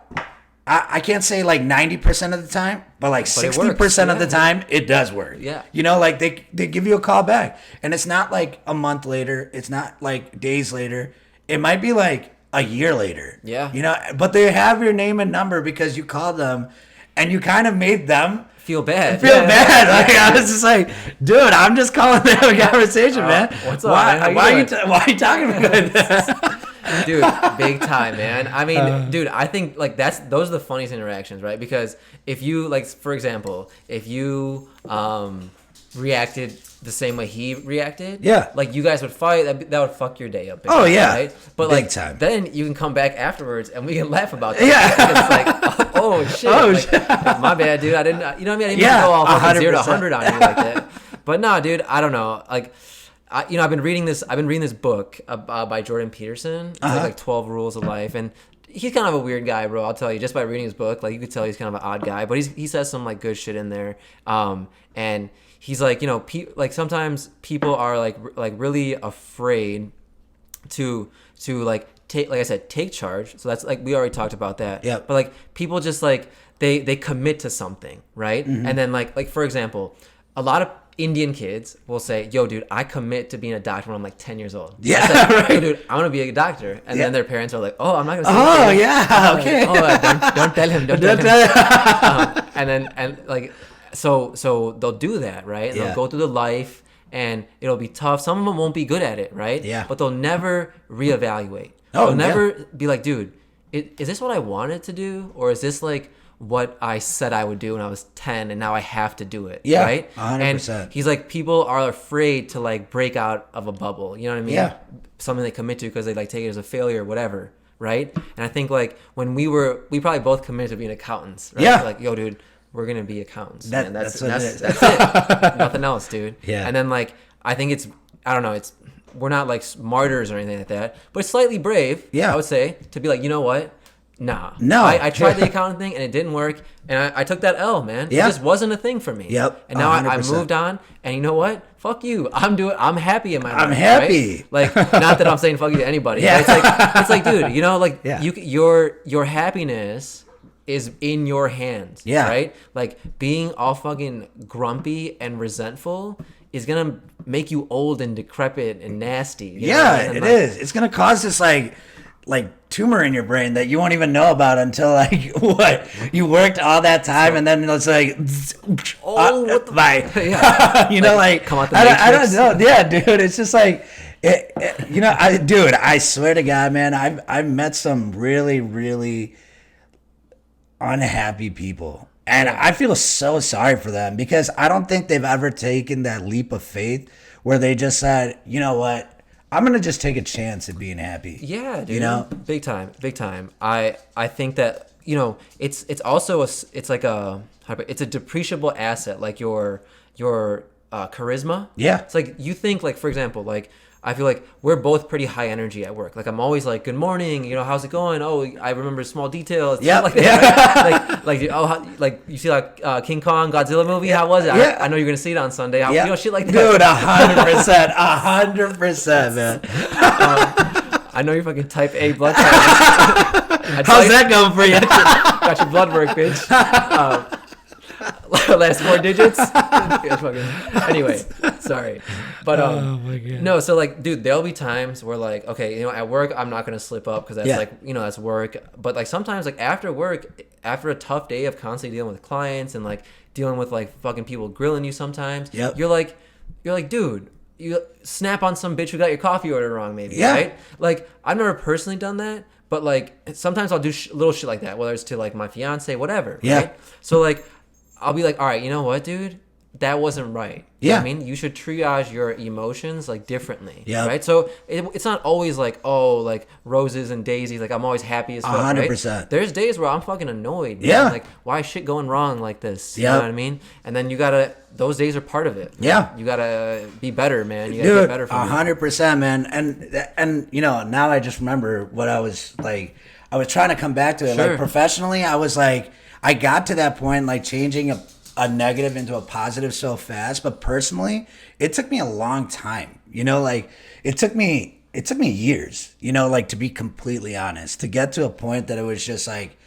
I can't say like 90% of the time, but like 60% of the time, it does work.
Yeah.
You know, like they give you a call back. And it's not like a month later. It's not like days later. It might be like a year later.
Yeah.
You know, but they have your name and number because you called them and you kind of made them
feel bad.
Like, I was just like, dude, I'm just calling to have a conversation, man.
What's up,
why
man?
why are you talking about this?
Dude, big time, man. I mean, dude, I think like those are the funniest interactions, right? Because if you like, for example, if you reacted the same way he reacted, like you guys would fight, that would fuck your day up.
Oh yeah,
right? But
big
like
time.
Then you can come back afterwards and we can laugh about that. Yeah, it's like, oh shit, like, my bad, dude. I didn't, you know what I mean? I didn't go all fucking 0 to 100 on you like that. But no, dude, I don't know, like. I've been reading this book by Jordan Peterson. It's like 12 Rules of Life, and he's kind of a weird guy, bro. I'll tell you, just by reading his book, like you could tell he's kind of an odd guy, but he says some like good shit in there. And he's like, you know, like sometimes people are like really afraid to like take, like I said, take charge. So that's like we already talked about that.
Yeah.
But like people just like they commit to something, right? Mm-hmm. And then like for example, a lot of Indian kids will say, yo, dude, I commit to being a doctor when I'm like 10 years old.
Yeah,
like,
right.
Yo, dude, I want to be a doctor. And then their parents are like, oh, I'm not going to say
anything. Yeah, okay.
Like, don't tell him. Don't tell him. And like, so they'll do that, right? And they'll go through the life and it'll be tough. Some of them won't be good at it, right?
Yeah.
But they'll never reevaluate. They'll never be like, dude, is this what I wanted to do? Or is this like what I said I would do when I was 10 and now I have to do it, right?
100%.
And he's like, people are afraid to like break out of a bubble, you know what I mean?
Yeah.
Something they commit to because they like take it as a failure or whatever, right? And I think like when we probably both committed to being accountants, right?
Yeah.
Like, yo, dude, we're going to be accountants. That's it. Nothing else, dude.
Yeah.
And then like, I think we're not like martyrs or anything like that, but it's slightly brave, I would say, to be like, you know what? Nah. No. I tried the accounting thing and it didn't work. And I took that L, man. It just wasn't a thing for me.
Yep.
And now I moved on. And you know what? Fuck you. I'm happy in my life.
I'm happy.
Right? Like, not that I'm saying fuck you to anybody. Yeah. It's like, dude, you know, like your happiness is in your hands.
Yeah.
Right? Like being all fucking grumpy and resentful is gonna make you old and decrepit and nasty.
It is. It's gonna cause this like like tumor in your brain that you won't even know about until like what you worked all that time, and then it's like,
what the
bye.
Yeah.
You know, like
come out the
I don't
Matrix.
know. Yeah, dude, it's just like you know, I swear to God, man, I've met some really, really unhappy people. And I feel so sorry for them because I don't think they've ever taken that leap of faith where they just said, you know what, I'm going to just take a chance at being happy.
Yeah, dude.
You know?
Big time. I think that, you know, it's also it's like it's a depreciable asset, like your charisma.
Yeah.
It's like you think, like, for example, like I feel like we're both pretty high energy at work. Like I'm always like, good morning, you know, how's it going? Oh, I remember small details.
Yeah.
Like that, right? like you see like King Kong Godzilla movie. How was it?
Yeah.
I know you're gonna see it on Sunday. You know, shit like that.
Dude, 100%, man.
I know you're fucking type A blood type.
How's that going for you?
Got your blood work, bitch. Last 4 digits. Anyway, sorry, but
oh my God.
no. So like, dude, there'll be times where like, okay, you know, at work I'm not gonna slip up because that's like, you know, that's work. But like sometimes like after work, after a tough day of constantly dealing with clients and like dealing with like fucking people grilling you, sometimes you're like, dude, you snap on some bitch who got your coffee order wrong, maybe, right? Like I've never personally done that. But like sometimes I'll do little shit like that, whether it's to like my fiance, whatever. Right? So like I'll be like, all right, you know what, dude? That wasn't right. You know what I mean, you should triage your emotions like differently. Yeah. Right. So it's not always like, oh, like roses and daisies. Like I'm always happy as fuck.
100%.
Right? There's days where I'm fucking annoyed. Man.
Yeah.
Like why is shit going wrong like this? You know what I mean? And then you gotta. Those days are part of it.
Yeah.
You gotta be better, man. You gotta get better from
100%, man. And you know, now I just remember what I was like. I was trying to come back to it. Like professionally, I was like, I got to that point, like changing a negative into a positive so fast. But personally, it took me a long time. You know, like it took me years. You know, like to be completely honest, to get to a point that it was just like,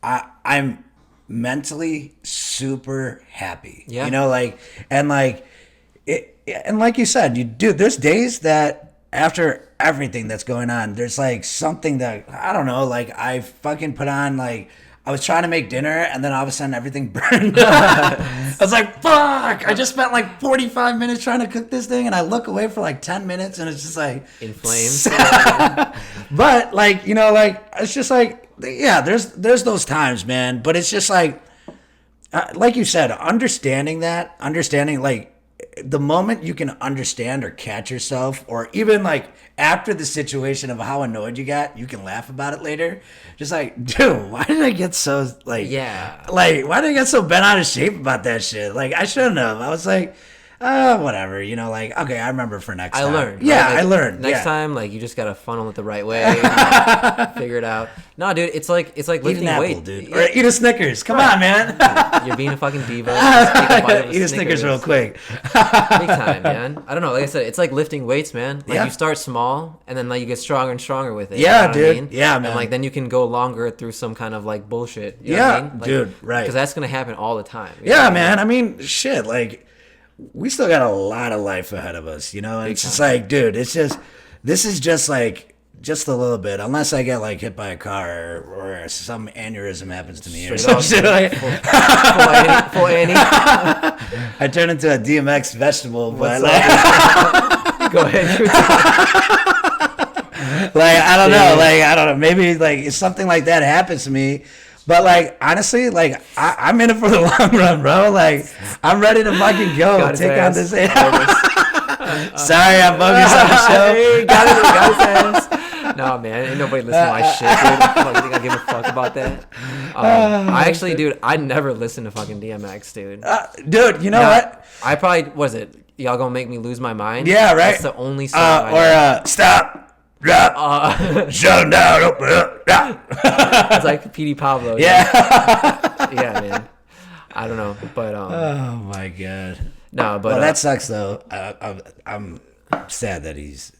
I'm mentally super happy. Yeah. You know, like and like you said, there's days that after everything that's going on, there's like something that I don't know, like I fucking put on, like I was trying to make dinner and then all of a sudden everything burned. I was like, fuck, I just spent like 45 minutes trying to cook this thing and I look away for like 10 minutes and it's just like
in flames.
But like, you know, like it's just like, yeah, there's those times, man, but it's just like you said, understanding like the moment you can understand or catch yourself, or even like after the situation of how annoyed you got, you can laugh about it later. Just like, dude, why did I get so like, like why did I get so bent out of shape about that shit? Like I shouldn't have. I was like, whatever, you know, like, okay, I remember for next time.
I learned.
Yeah,
right? Like,
I learned.
Next time, like, you just gotta funnel it the right way. Figure it out. No, dude, it's like lifting weight,
dude. Or eat a Snickers. Come on, man.
You're being a fucking diva. Just take a bite of
eat a Snickers real quick.
Big time, man. I don't know. Like I said, it's like lifting weights, man. Like you start small, and then like you get stronger and stronger with it.
Yeah,
you know
dude.
What I mean?
Yeah, man.
And like then you can go longer through some kind of like bullshit. You know what I mean? Like,
dude. Right.
Because that's gonna happen all the time.
Yeah, man. I mean, shit. Like, we still got a lot of life ahead of us, you know? And it's just like, dude, this is just like, just a little bit, unless I get like hit by a car or some aneurysm happens to me or some shit like
full Annie.
I turn into a DMX vegetable, but like,
go ahead.
Like, I don't know, maybe like if something like that happens to me. But like honestly, like I'm in it for the long run, bro. Like I'm ready to fucking go take on this. Sorry, I'm focused on the show.
Hey, got his ass. No, man, ain't nobody listen to my shit, dude. I think I give a fuck about that. I actually, dude, I never listen to fucking DMX, dude.
Dude, you know what?
I probably y'all gonna make me lose my mind?
Yeah, right.
That's the only song. I know.
Stop. Shut down, open up.
It's like P.D. Pablo.
Yeah.
Yeah, man. I don't know, but
oh my god.
No, but
well, that sucks though. I'm sad that he's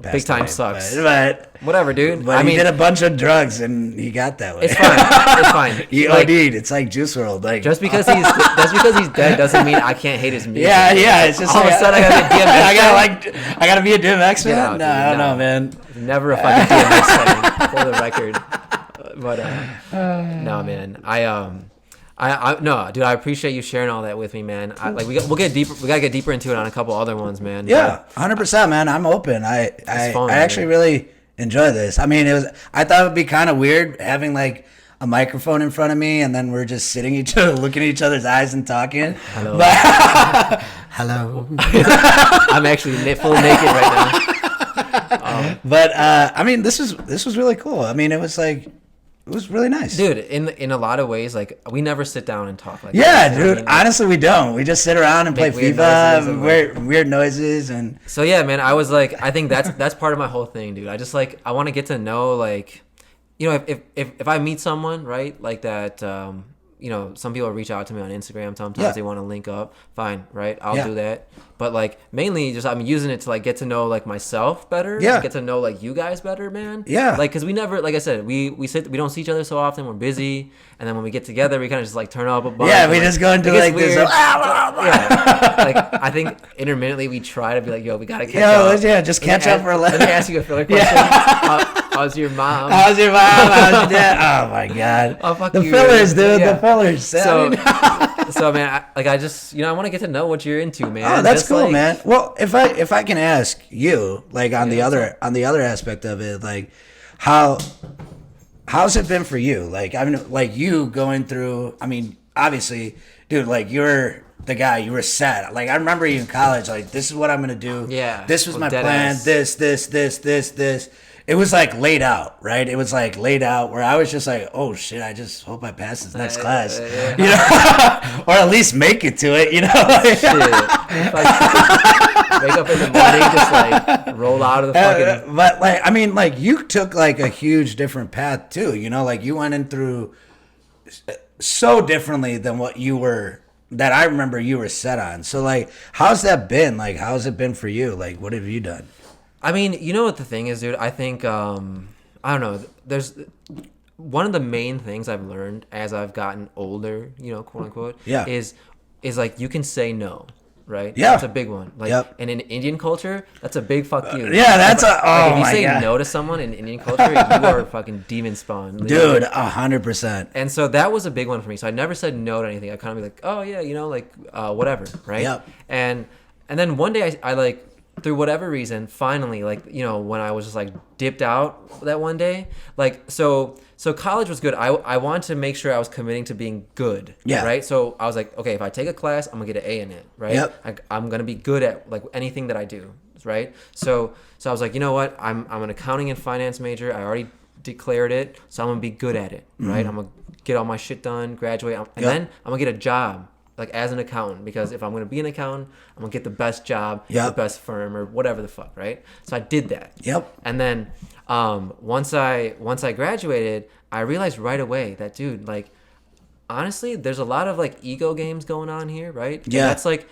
big time away, sucks.
But
whatever, dude.
But I mean, he did a bunch of drugs and he got that way.
It's fine. It's fine.
He OD'd. It's like Juice WRLD. Like
just because he's dead doesn't mean I can't hate his music.
Yeah. It's just
all of a sudden I gotta be a DMX.
I gotta be a DMX fan.
No,
I don't know, man.
Never a fucking DMX song for the record. But no, man. I no, dude. I appreciate you sharing all that with me, man. We'll get deeper. We gotta get deeper into it on a couple other ones, man.
Yeah, 100%, man. I'm open. I
fun,
actually really enjoy this. I mean, I thought it would be kind of weird having like a microphone in front of me and then we're just looking at each other's eyes and talking.
Hello.
But, hello.
I'm actually full naked right now.
But I mean, this was really cool. I mean, it was really nice,
dude. In a lot of ways, like we never sit down and talk like
yeah,
that.
Dude. I mean, honestly, we don't. We just sit around and play FIFA, weird noises, and
so yeah, man. I was like, I think that's part of my whole thing, dude. I just like I want to get to know like, you know, if I meet someone right like that. You know, some people reach out to me on Instagram. Sometimes they want to link up. Fine, right? I'll do that. But like mainly, just I'm using it to like get to know like myself better.
Yeah.
Get to know like you guys better, man.
Yeah.
Like, cause we never, like I said, we don't see each other so often. We're busy, and then when we get together, we kind of just like turn up a bunch.
Yeah, we just go into like this.
Yeah. Like I think intermittently we try to be like, yo, we gotta catch up.
Yeah, just catch up for a little.
Let me ask you a filler question.
Yeah.
How's your mom?
How's your dad? Oh my god.
Oh, fuck
the
you,
fillers, dude.
yeah.
The fillers.
So man, I just, you know, I want to get to know what you're into, man.
Oh, that's
just
cool,
like,
man. Well, if I can ask you, like on the other aspect of it, like how's it been for you? Like I mean, like you going through. I mean, obviously, dude, like you're the guy. You were set. Like I remember you in college. Like this is what I'm gonna do.
Yeah.
This was my plan. This. It was like laid out, right? It was like laid out where I was just like, oh shit, I just hope I pass this next class.
Yeah.
You know? Or at least make it to it, you know?
Shit. Wake up in the morning, just like roll out of the fucking.
But like, I mean, like you took like a huge different path too, you know? Like you went in through so differently than what you were, that I remember you were set on. So like, how's that been? Like, how's it been for you? Like, what have you done?
I mean, you know what the thing is, dude? I think, I don't know. There's one of the main things I've learned as I've gotten older, you know, quote unquote, is like you can say no, right?
Yeah.
That's a big one. Like, and in Indian culture, that's a big fuck you.
Yeah, that's
if you say no to someone in Indian culture, you are fucking demon spawn.
Dude, 100%.
And so that was a big one for me. So I never said no to anything. I kind of be like, oh yeah, you know, like whatever, right?
Yep.
And then one day I like, through whatever reason, finally, like, you know, when I was just like dipped out that one day, like, so college was good. I wanted to make sure I was committing to being good.
Yeah.
Right. So I was like, okay, if I take a class, I'm gonna get an A in it. Right.
Yep.
I'm gonna be good at like anything that I do. Right. So I was like, you know what? I'm an accounting and finance major. I already declared it, so I'm gonna be good at it. Right. I'm gonna get all my shit done, graduate, and then I'm gonna get a job. Like as an accountant, because if I'm gonna be an accountant, I'm gonna get the best job, the best firm, or whatever the fuck, right? So I did that.
Yep.
And then once I graduated, I realized right away that, dude, like honestly, there's a lot of like ego games going on here, right?
Yeah.
And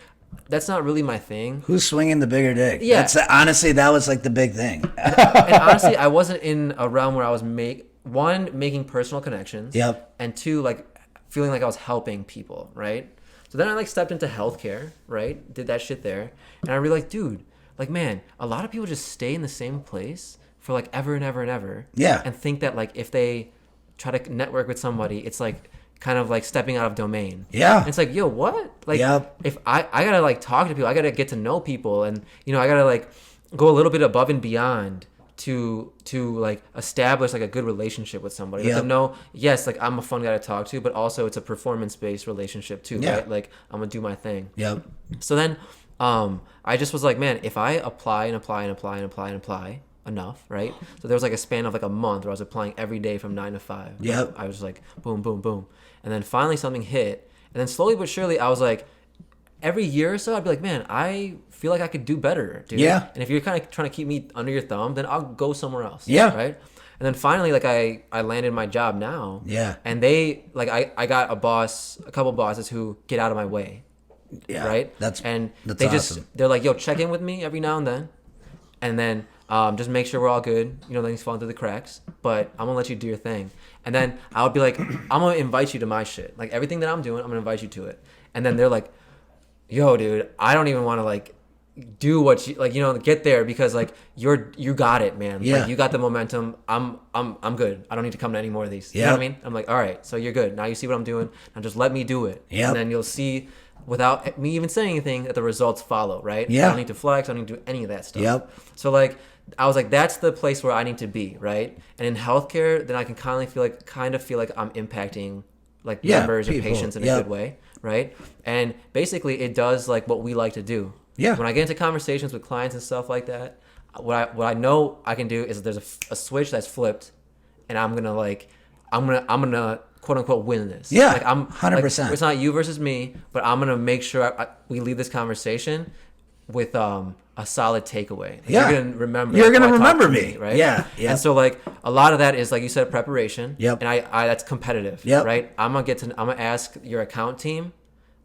that's not really my thing.
Who's swinging the bigger dick?
Yeah.
Honestly, that was like the big thing.
And honestly, I wasn't in a realm where I was making personal connections.
Yep.
And two, like feeling like I was helping people, right? So then I like stepped into healthcare, right? Did that shit there. And I realized, dude, like, man, a lot of people just stay in the same place for like ever and ever and ever.
Yeah.
And think that like if they try to network with somebody, it's like kind of like stepping out of domain.
Yeah.
And it's like, yo, what? Like if I gotta like talk to people, I gotta get to know people, and you know, I gotta like go a little bit above and beyond to like establish like a good relationship with somebody. Let them know, yes, like I'm a fun guy to talk to, but also it's a performance-based relationship too, right? Like I'm gonna do my thing.
Yep.
So then I just was like, man, if I apply enough, right? So there was like a span of like a month where I was applying every day from 9 to 5.
Yep.
I was like boom, boom, boom. And then finally something hit. And then slowly but surely I was like, every year or so, I'd be like, man, I feel like I could do better, dude.
Yeah.
And if you're kind of trying to keep me under your thumb, then I'll go somewhere else.
Yeah.
Right. And then finally, like I landed my job now.
Yeah.
And they like I got a couple bosses who get out of my way.
Yeah.
Right.
That's
they
awesome.
they're like, yo, check in with me every now and then, and then just make sure we're all good. You know, things falling through the cracks, but I'm gonna let you do your thing. And then I would be like, I'm gonna invite you to my shit. Like everything that I'm doing, I'm gonna invite you to it. And then they're like, yo, dude, I don't even want to like do what you like, get there, because like you got it, man.
Yeah.
Like, you got the momentum. I'm good. I don't need to come to any more of these. You know what I mean? I'm like, all right, so you're good. Now you see what I'm doing. Now just let me do it.
Yep.
And then you'll see, without me even saying anything, that the results follow, right?
Yeah.
I don't need to flex. I don't need to do any of that stuff.
Yep.
So like, I was like, that's the place where I need to be, right? And in healthcare, then I can kind of feel like I'm impacting like members or patients in a good way, right? And basically, it does like what we like to do.
Yeah.
When I get into conversations with clients and stuff like that, what I know I can do is there's a switch that's flipped, and I'm gonna quote unquote win this.
Yeah.
Like, I'm
100%.
Like, it's not you versus me, but I'm gonna make sure we leave this conversation with a solid takeaway. Like,
Yeah.
you're gonna remember.
You're gonna remember me,
right?
Yeah. Yeah.
And so like a lot of that is, like you said, preparation.
Yep.
And I that's competitive.
Yep.
Right. I'm gonna ask your account team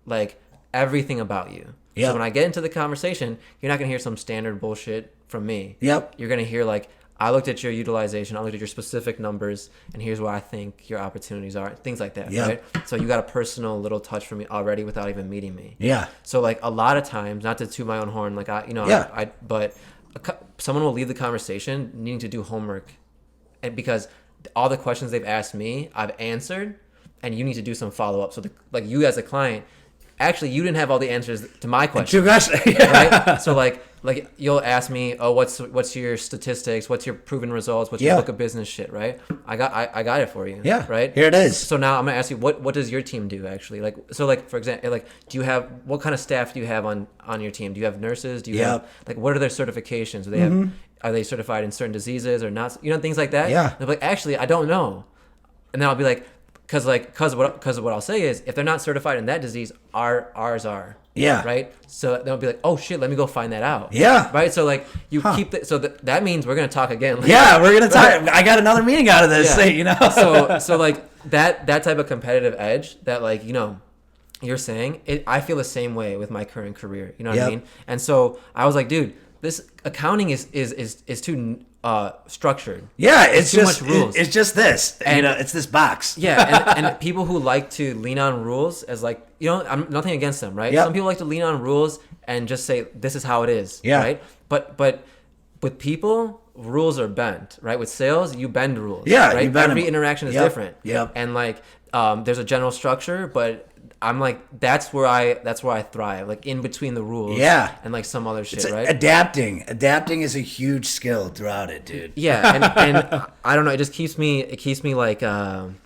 like everything about you.
Yep.
So when I get into the conversation, you're not gonna hear some standard bullshit from me.
Yep.
You're gonna hear like, I looked at your utilization, I looked at your specific numbers, and here's what I think your opportunities are. Things like that,
Yep.
right? So you got a personal little touch from me already without even meeting me.
Yeah.
So like a lot of times, not to toot my own horn, like but someone will leave the conversation needing to do homework, and because all the questions they've asked me, I've answered, and you need to do some follow up. So like you as a client, actually you didn't have all the answers to my questions. Right? So like you'll ask me, oh, what's your statistics? What's your proven results? What's your book of business shit? Right? I got it for you.
Yeah.
Right.
Here it is.
So now I'm gonna ask you, what does your team do actually? Like, so like, for example, like, what kind of staff do you have on your team? Do you have nurses? Do you have, like, what are their certifications? Do they have, are they certified in certain diseases or not? Things like that.
Yeah.
They're like, actually, I don't know. And then I'll be like, because what I'll say is, if they're not certified in that disease, ours are.
Yeah.
Right. So they'll be like, oh shit, let me go find that out.
Yeah.
Right. So like keep so that means we're gonna talk again. Like,
yeah, we're gonna talk. I got another meeting out of this.
Yeah. So like that type of competitive edge that, like, you're saying it. I feel the same way with my current career. You know what I mean? And so I was like, dude, this accounting is too structured.
Yeah, it's
too
just
much rules.
It's just this. And, it's this box.
Yeah, and people who like to lean on rules as like, I'm nothing against them, right?
Yep.
Some people like to lean on rules and just say this is how it is,
yeah.
right? But with people, rules are bent, right? With sales, you bend rules.
Yeah,
right?
you bend
Every
them.
interaction is
Yep.
different.
Yep.
And like there's a general structure, but I'm like, that's where I thrive, like in between the rules.
Yeah.
And like some other shit,
It's
right?
Adapting is a huge skill throughout it, dude.
Yeah, and I don't know, it keeps me like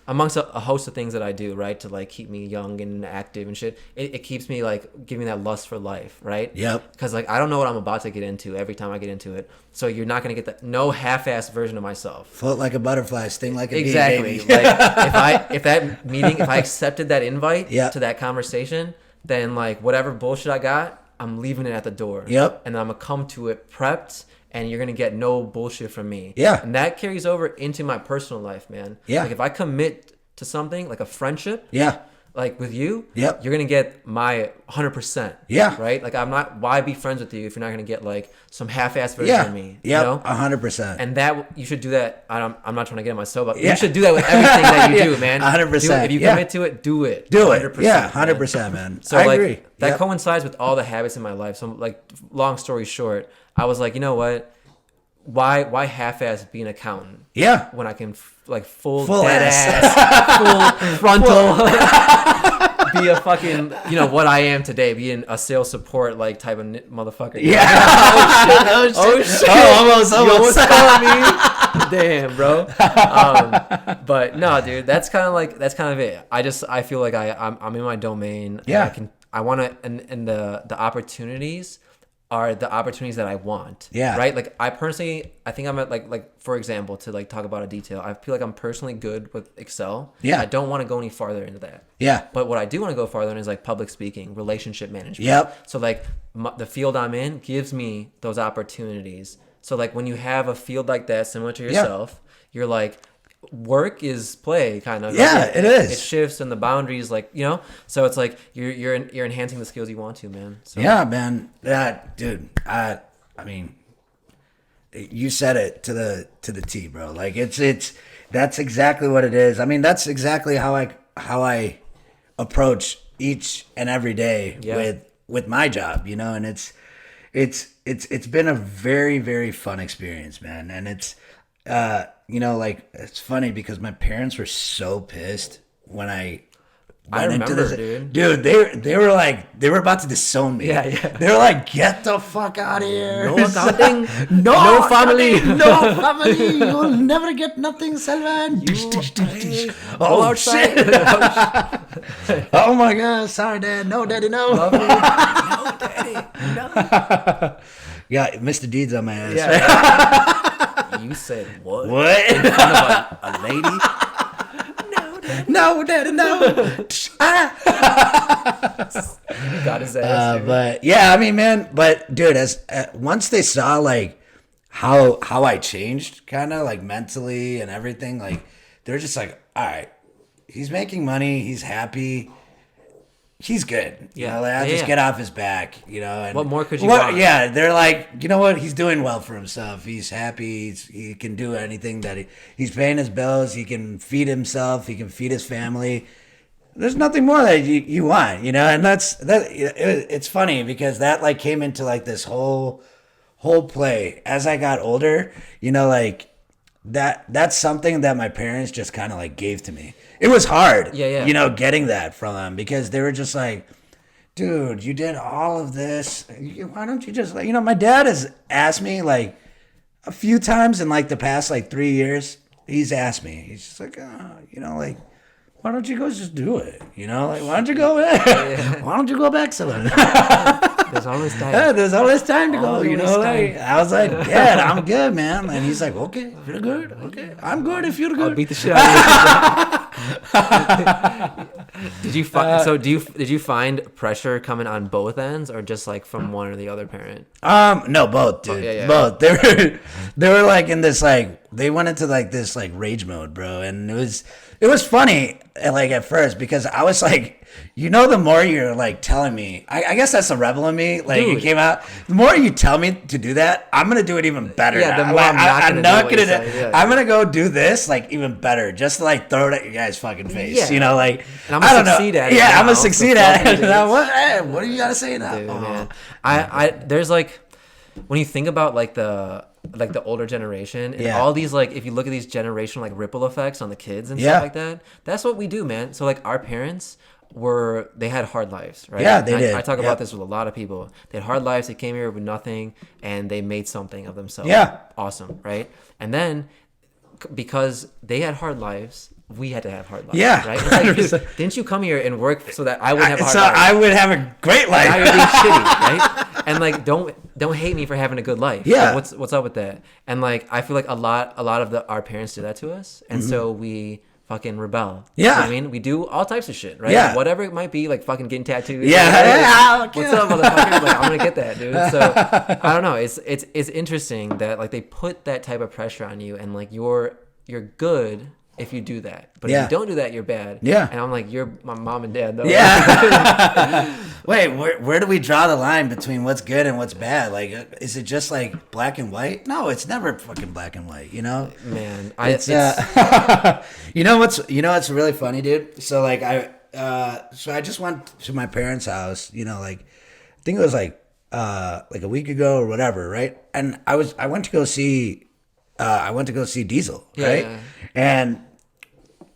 amongst a host of things that I do, right, to like keep me young and active and shit. It keeps me like giving that lust for life, right?
Yep.
Because like I don't know what I'm about to get into every time I get into it, so you're not gonna get no half-assed version of myself.
Float like a butterfly, sting like a bee,
Exactly.
baby.
Like if I accepted that invite
Yep.
to that conversation, then like whatever bullshit I got, I'm leaving it at the door.
Yep.
And I'm gonna come to it prepped, and you're gonna get no bullshit from me.
Yeah.
And that carries over into my personal life, man.
Yeah.
Like if I commit to something like a friendship,
Yeah.
like with you,
Yep.
you're gonna get my 100%.
Yeah.
Right? Like why be friends with you if you're not gonna get like some half-assed version of me?
Yeah.
You know?
100%.
And that you should do that. I'm not trying to get on my soapbox. You should do that with everything that you do, man.
100%.
If you commit to it, do it.
Do it.
100%,
Yeah, 100%, man.
So
I
like
agree.
that
Yep.
coincides with all the habits in my life. So like, long story short, I was like, you know what? Why half-ass be an accountant?
Yeah.
When I can full
Full
dead
ass.
ass, full frontal. Be a fucking, what I am today, being a sales support like type of motherfucker.
Yeah.
Oh shit.
Oh, almost.
You almost called me. Damn, bro. But no, dude, that's kind of it. I feel like I'm in my domain.
Yeah.
And I want to, and the opportunities are the opportunities that I want.
Yeah.
Right? Like I think I'm at like for example, to like talk about a detail, I feel like I'm personally good with Excel.
Yeah.
I don't want to go any farther into that.
Yeah.
But what I do want to go farther in is like public speaking, relationship management.
Yep.
So like the field I'm in gives me those opportunities. So like when you have a field like that similar to yourself, you're like, work is play, kind of.
Yeah,
like,
it is.
It shifts and the boundaries, like, so it's like you're enhancing the skills you want to, man. So
yeah, man. That dude. I mean, you said it to the T, bro. Like it's that's exactly what it is. I mean, that's exactly how I approach each and every day with my job, and it's it's been a very, very fun experience, man. And it's you know, like, it's funny because my parents were so pissed when I went into
remember,
this. Dude, they were like, they were about to disown me.
Yeah.
They were like, get the fuck out of here.
No accounting,
no
family.
no family. You'll never get nothing, Selvan. Oh, shit. Oh, my God. Sorry, Dad. No, Daddy, no.
Love me. No, Daddy. No.
Yeah, Mr. Deeds on my ass.
Yeah. You said what?
What?
In front of a lady?
No, Daddy, no.
Got his ass.
But yeah, I mean, man. But dude, as once they saw like how I changed, kind of like mentally and everything, like they're just like, all right, he's making money, he's happy. He's good. You know, like, I'll just get off his back, you know. And
what more could you want?
Yeah, they're like, you know what? He's doing well for himself. He's happy. He can do anything that he's paying his bills. He can feed himself. He can feed his family. There's nothing more that you want, you know. And it's funny because that like came into like this whole play as I got older. You know, like that's something that my parents just kind of like gave to me. It was hard, you know, getting that from them because they were just like, dude, you did all of this. Why don't you just, like, you know, my dad has asked me like a few times in like the past like 3 years. He's asked me, he's just like, you know, like, why don't you go just do it? You know, like, why don't you go back? Why don't you go back somewhere?
There's always time.
Yeah, there's always time to go, you know. Like, I was like, Dad, I'm good, man. And he's like, okay, if you're good, okay. I'm good if you're good.
I'll beat the shit out of you. Did you find pressure coming on both ends or just like from one or the other parent?
No, both, dude. Both. They were like in this like they went into like this like rage mode, bro. And it was funny like at first because I was like, you know, the more you're like telling me, I guess that's the rebel in me. Like, it came out. The more you tell me to do that, I'm gonna do it even better.
Yeah,
now.
the more I'm not gonna do it.
I'm gonna go do this like even better, just to like throw it at your guys' fucking face.
Yeah.
You know, like
and I'm gonna succeed at it.
Yeah, I'm gonna succeed at it. What do you gotta say now?
Dude, man. I there's like when you think about like the older generation and all these like if you look at these generational like ripple effects on the kids and stuff like that, that's what we do, man. So like our parents they had hard lives, right?
Yeah, they did.
I talk about this with a lot of people. They had hard lives. They came here with nothing, and they made something of themselves.
Yeah,
awesome, right? And then because they had hard lives, we had to have hard lives.
Yeah,
right? It's like, dude, didn't you come here and work so that I would have a hard life?
I would have a great life.
Now you're being shitty, right? And like, don't hate me for having a good life.
Yeah,
like, what's up with that? And like, I feel like a lot of our parents did that to us, and so we fucking rebel.
Yeah.
You know what I mean? We do all types of shit, right?
Yeah.
Like, whatever it might be, like fucking getting tattoos.
Yeah.
Like, what's up, motherfucker? Like, I'm gonna get that, dude. So I don't know. It's interesting that like they put that type of pressure on you, and like you're good if you do that. But if you don't do that, you're bad.
Yeah.
And I'm like, you're my mom and dad, though.
Yeah. Wait, where do we draw the line between what's good and what's bad? Like, is it just like black and white? No, it's never fucking black and white, you know?
Man,
you know what's really funny, dude? So like I just went to my parents' house, you know, like I think it was like a week ago or whatever, right? And I went to go see Diesel, right? Yeah. And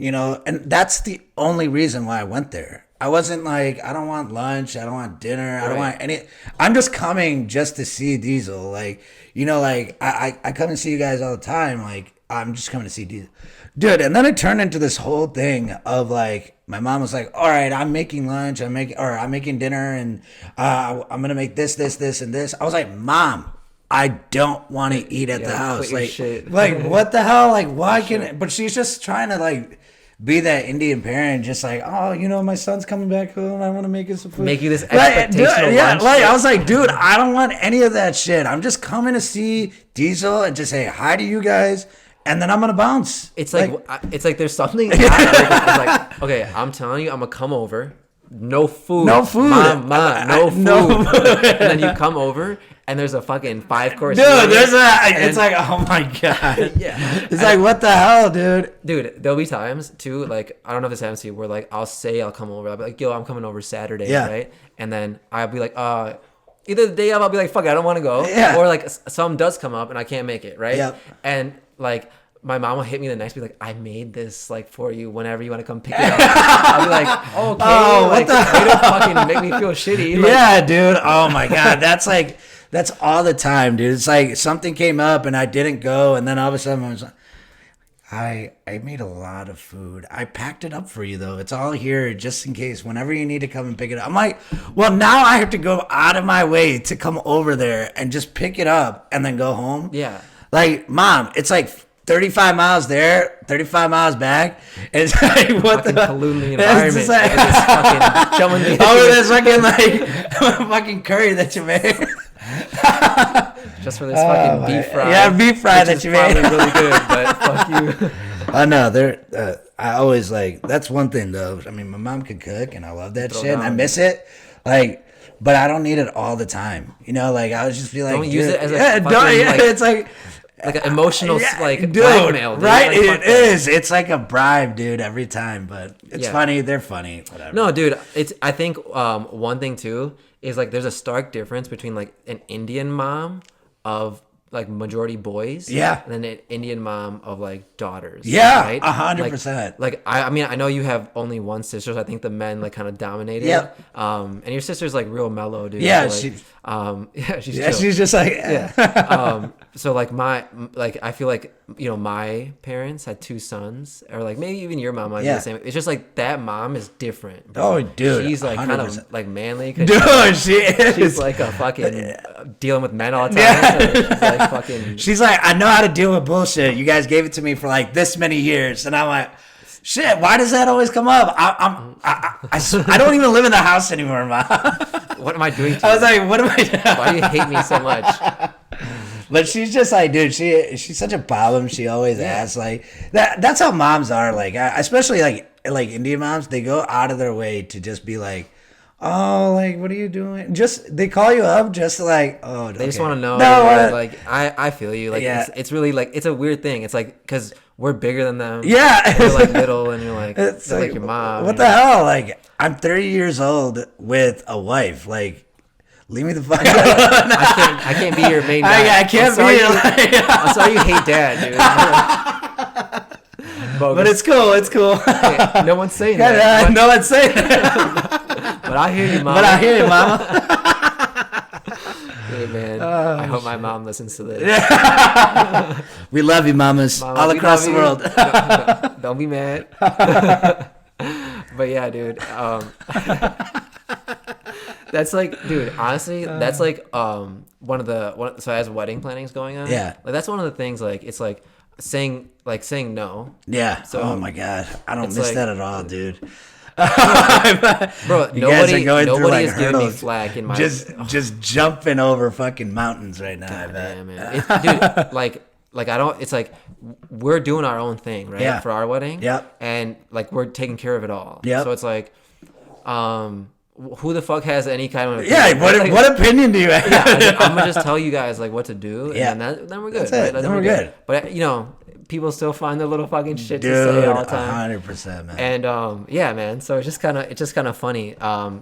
you know, and that's the only reason why I went there. I wasn't like, I don't want lunch, I don't want dinner, I don't want any. I'm just coming just to see Diesel. Like, you know, like I come and see you guys all the time. Like, I'm just coming to see Diesel, dude. And then it turned into this whole thing of like, my mom was like, all right, I'm making lunch, I'm making dinner, and I'm gonna make this, and this. I was like, Mom, I don't want to eat at the house. Like, what the hell? Like, why can't? But she's just trying to like be that Indian parent, just like, oh, you know, my son's coming back home. I want to make some food.
Make you this expectational lunch.
Like, I was like, dude, I don't want any of that shit. I'm just coming to see Diesel and just say hi to you guys, and then I'm gonna bounce.
It's like there's something. Like, okay, I'm telling you, I'm gonna come over. No food.
No food.
Mom, no food. No food. And then you come over, and there's a fucking 5-course
dude, it's like, oh my God.
Yeah.
It's like, what the hell, dude?
Dude, there'll be times, too, like, I don't know if this happens to you, where, like, I'll say I'll come over. I'll be like, yo, I'm coming over Saturday, right? And then I'll be like, either the day of I'll be like, fuck it, I don't want to go, or like some does come up and I can't make it, right?
Yep.
And like my mom will hit me the next week like, I made this like for you whenever you want to come pick it up. I'll be like, okay, like you don't fucking make me feel shitty. Like,
yeah, dude. Oh my god, that's all the time, dude. It's like something came up and I didn't go, and then all of a sudden I was like, I made a lot of food. I packed it up for you though. It's all here just in case. Whenever you need to come and pick it up. I'm like, well, now I have to go out of my way to come over there and just pick it up and then go home.
Yeah.
Like, Mom, it's like 35 miles there, 35 miles back. It's like, what the
polluting the environment.
It's like,
fucking
over this fucking like fucking curry that you made.
Just for this fucking beef fry.
Yeah, beef fry that you made.
Probably really good, but fuck you.
I know. I always like, that's one thing though. I mean, my mom can cook and I love that shit and I miss it. Like, but I don't need it all the time. You know, like I would just be like,
don't use it as a
it's like
an emotional like blackmail, dude.
Right?
Like,
it is. It's like a bribe, dude, every time. But it's funny. They're funny. Whatever.
No, dude. I think one thing too is like there's a stark difference between like an Indian mom of like majority boys, and then an Indian mom of like daughters, right?
100%.
Like I mean, I know you have only one sister, so I think the men like kind of dominated. And your sister's like real mellow, dude.
Yeah,
so, like, she's chill.
She's just like
so like I feel like, you know, my parents had two sons, or like maybe even your mom might be the same. It's just like that mom is different, bro.
Oh, dude,
she's like 100%. Kind of like manly. Dude,
she is.
She's like a fucking dealing with men all the time. So she's like fucking.
She's like, I know how to deal with bullshit. You guys gave it to me for like this many years, and I'm like, shit. Why does that always come up? I don't even live in the house anymore, Mom.
What am I doing to you?
I was like, what am I doing?
Why do you hate me so much?
But she's just like, dude, she's such a problem. She always asks like that. That's how moms are. Like, especially like Indian moms, they go out of their way to just be like, oh, like, what are you doing? Just they call you up just to like, oh,
they just want to know.
No,
like I feel you. Like it's really like it's a weird thing. It's like because we're bigger than them.
Yeah,
you're like little, and you're like
it's like
your mom.
What the hell? Like, I'm 30 years old with a wife. Like, leave me the fuck alone.
I can't be your main guy.
I can't be.
I'm sorry you hate dad, dude.
But it's cool. It's cool.
Hey, no one's saying that.
No one's saying that.
But I hear you, Mama. Hey, man. I hope my mom listens to this.
We love you, mamas,
Mama,
all across the world.
Don't be mad. But yeah, dude. That's like, dude, honestly, that's like one of the so as wedding planning is going on, like that's one of the things, like it's like saying no.
Yeah.
So,
oh my god, I don't miss that at all, dude.
Bro, nobody is giving me flack in my
just jumping over fucking mountains right now. God,
man. Dude, like I don't. It's like we're doing our own thing, right? For our wedding.
Yep.
And like we're taking care of it all.
Yep.
So it's like, who the fuck has any kind of
opinion? Yeah, what opinion do you have?
Yeah, I'm gonna just tell you guys like what to do, and then we're good.
That's it.
Right?
Then we're good.
But you know, people still find their little fucking shit to say all the time.
100%, man.
And yeah, man. So it's just kind of funny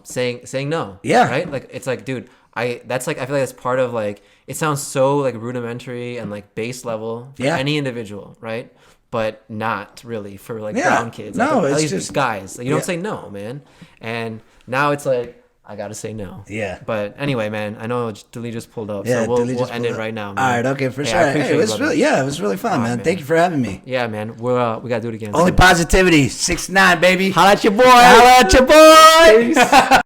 saying no.
Yeah.
Right. Like it's like, dude, I feel like that's part of like it sounds so like rudimentary and like base level for any individual, right? But not really for like brown kids.
No,
like,
it's
at least
just
guys. Like, you don't say no, man. And now it's like I gotta say no.
Yeah.
But anyway, man, I know Dilly just pulled up, so we'll end it right now, man.
All right, okay, for sure. Hey, it was really fun, man. Thank you for having me.
Yeah, man. We gotta do it again.
OnlyPositivity 6'9", baby.
Holla at your boy.
Holla at your boy.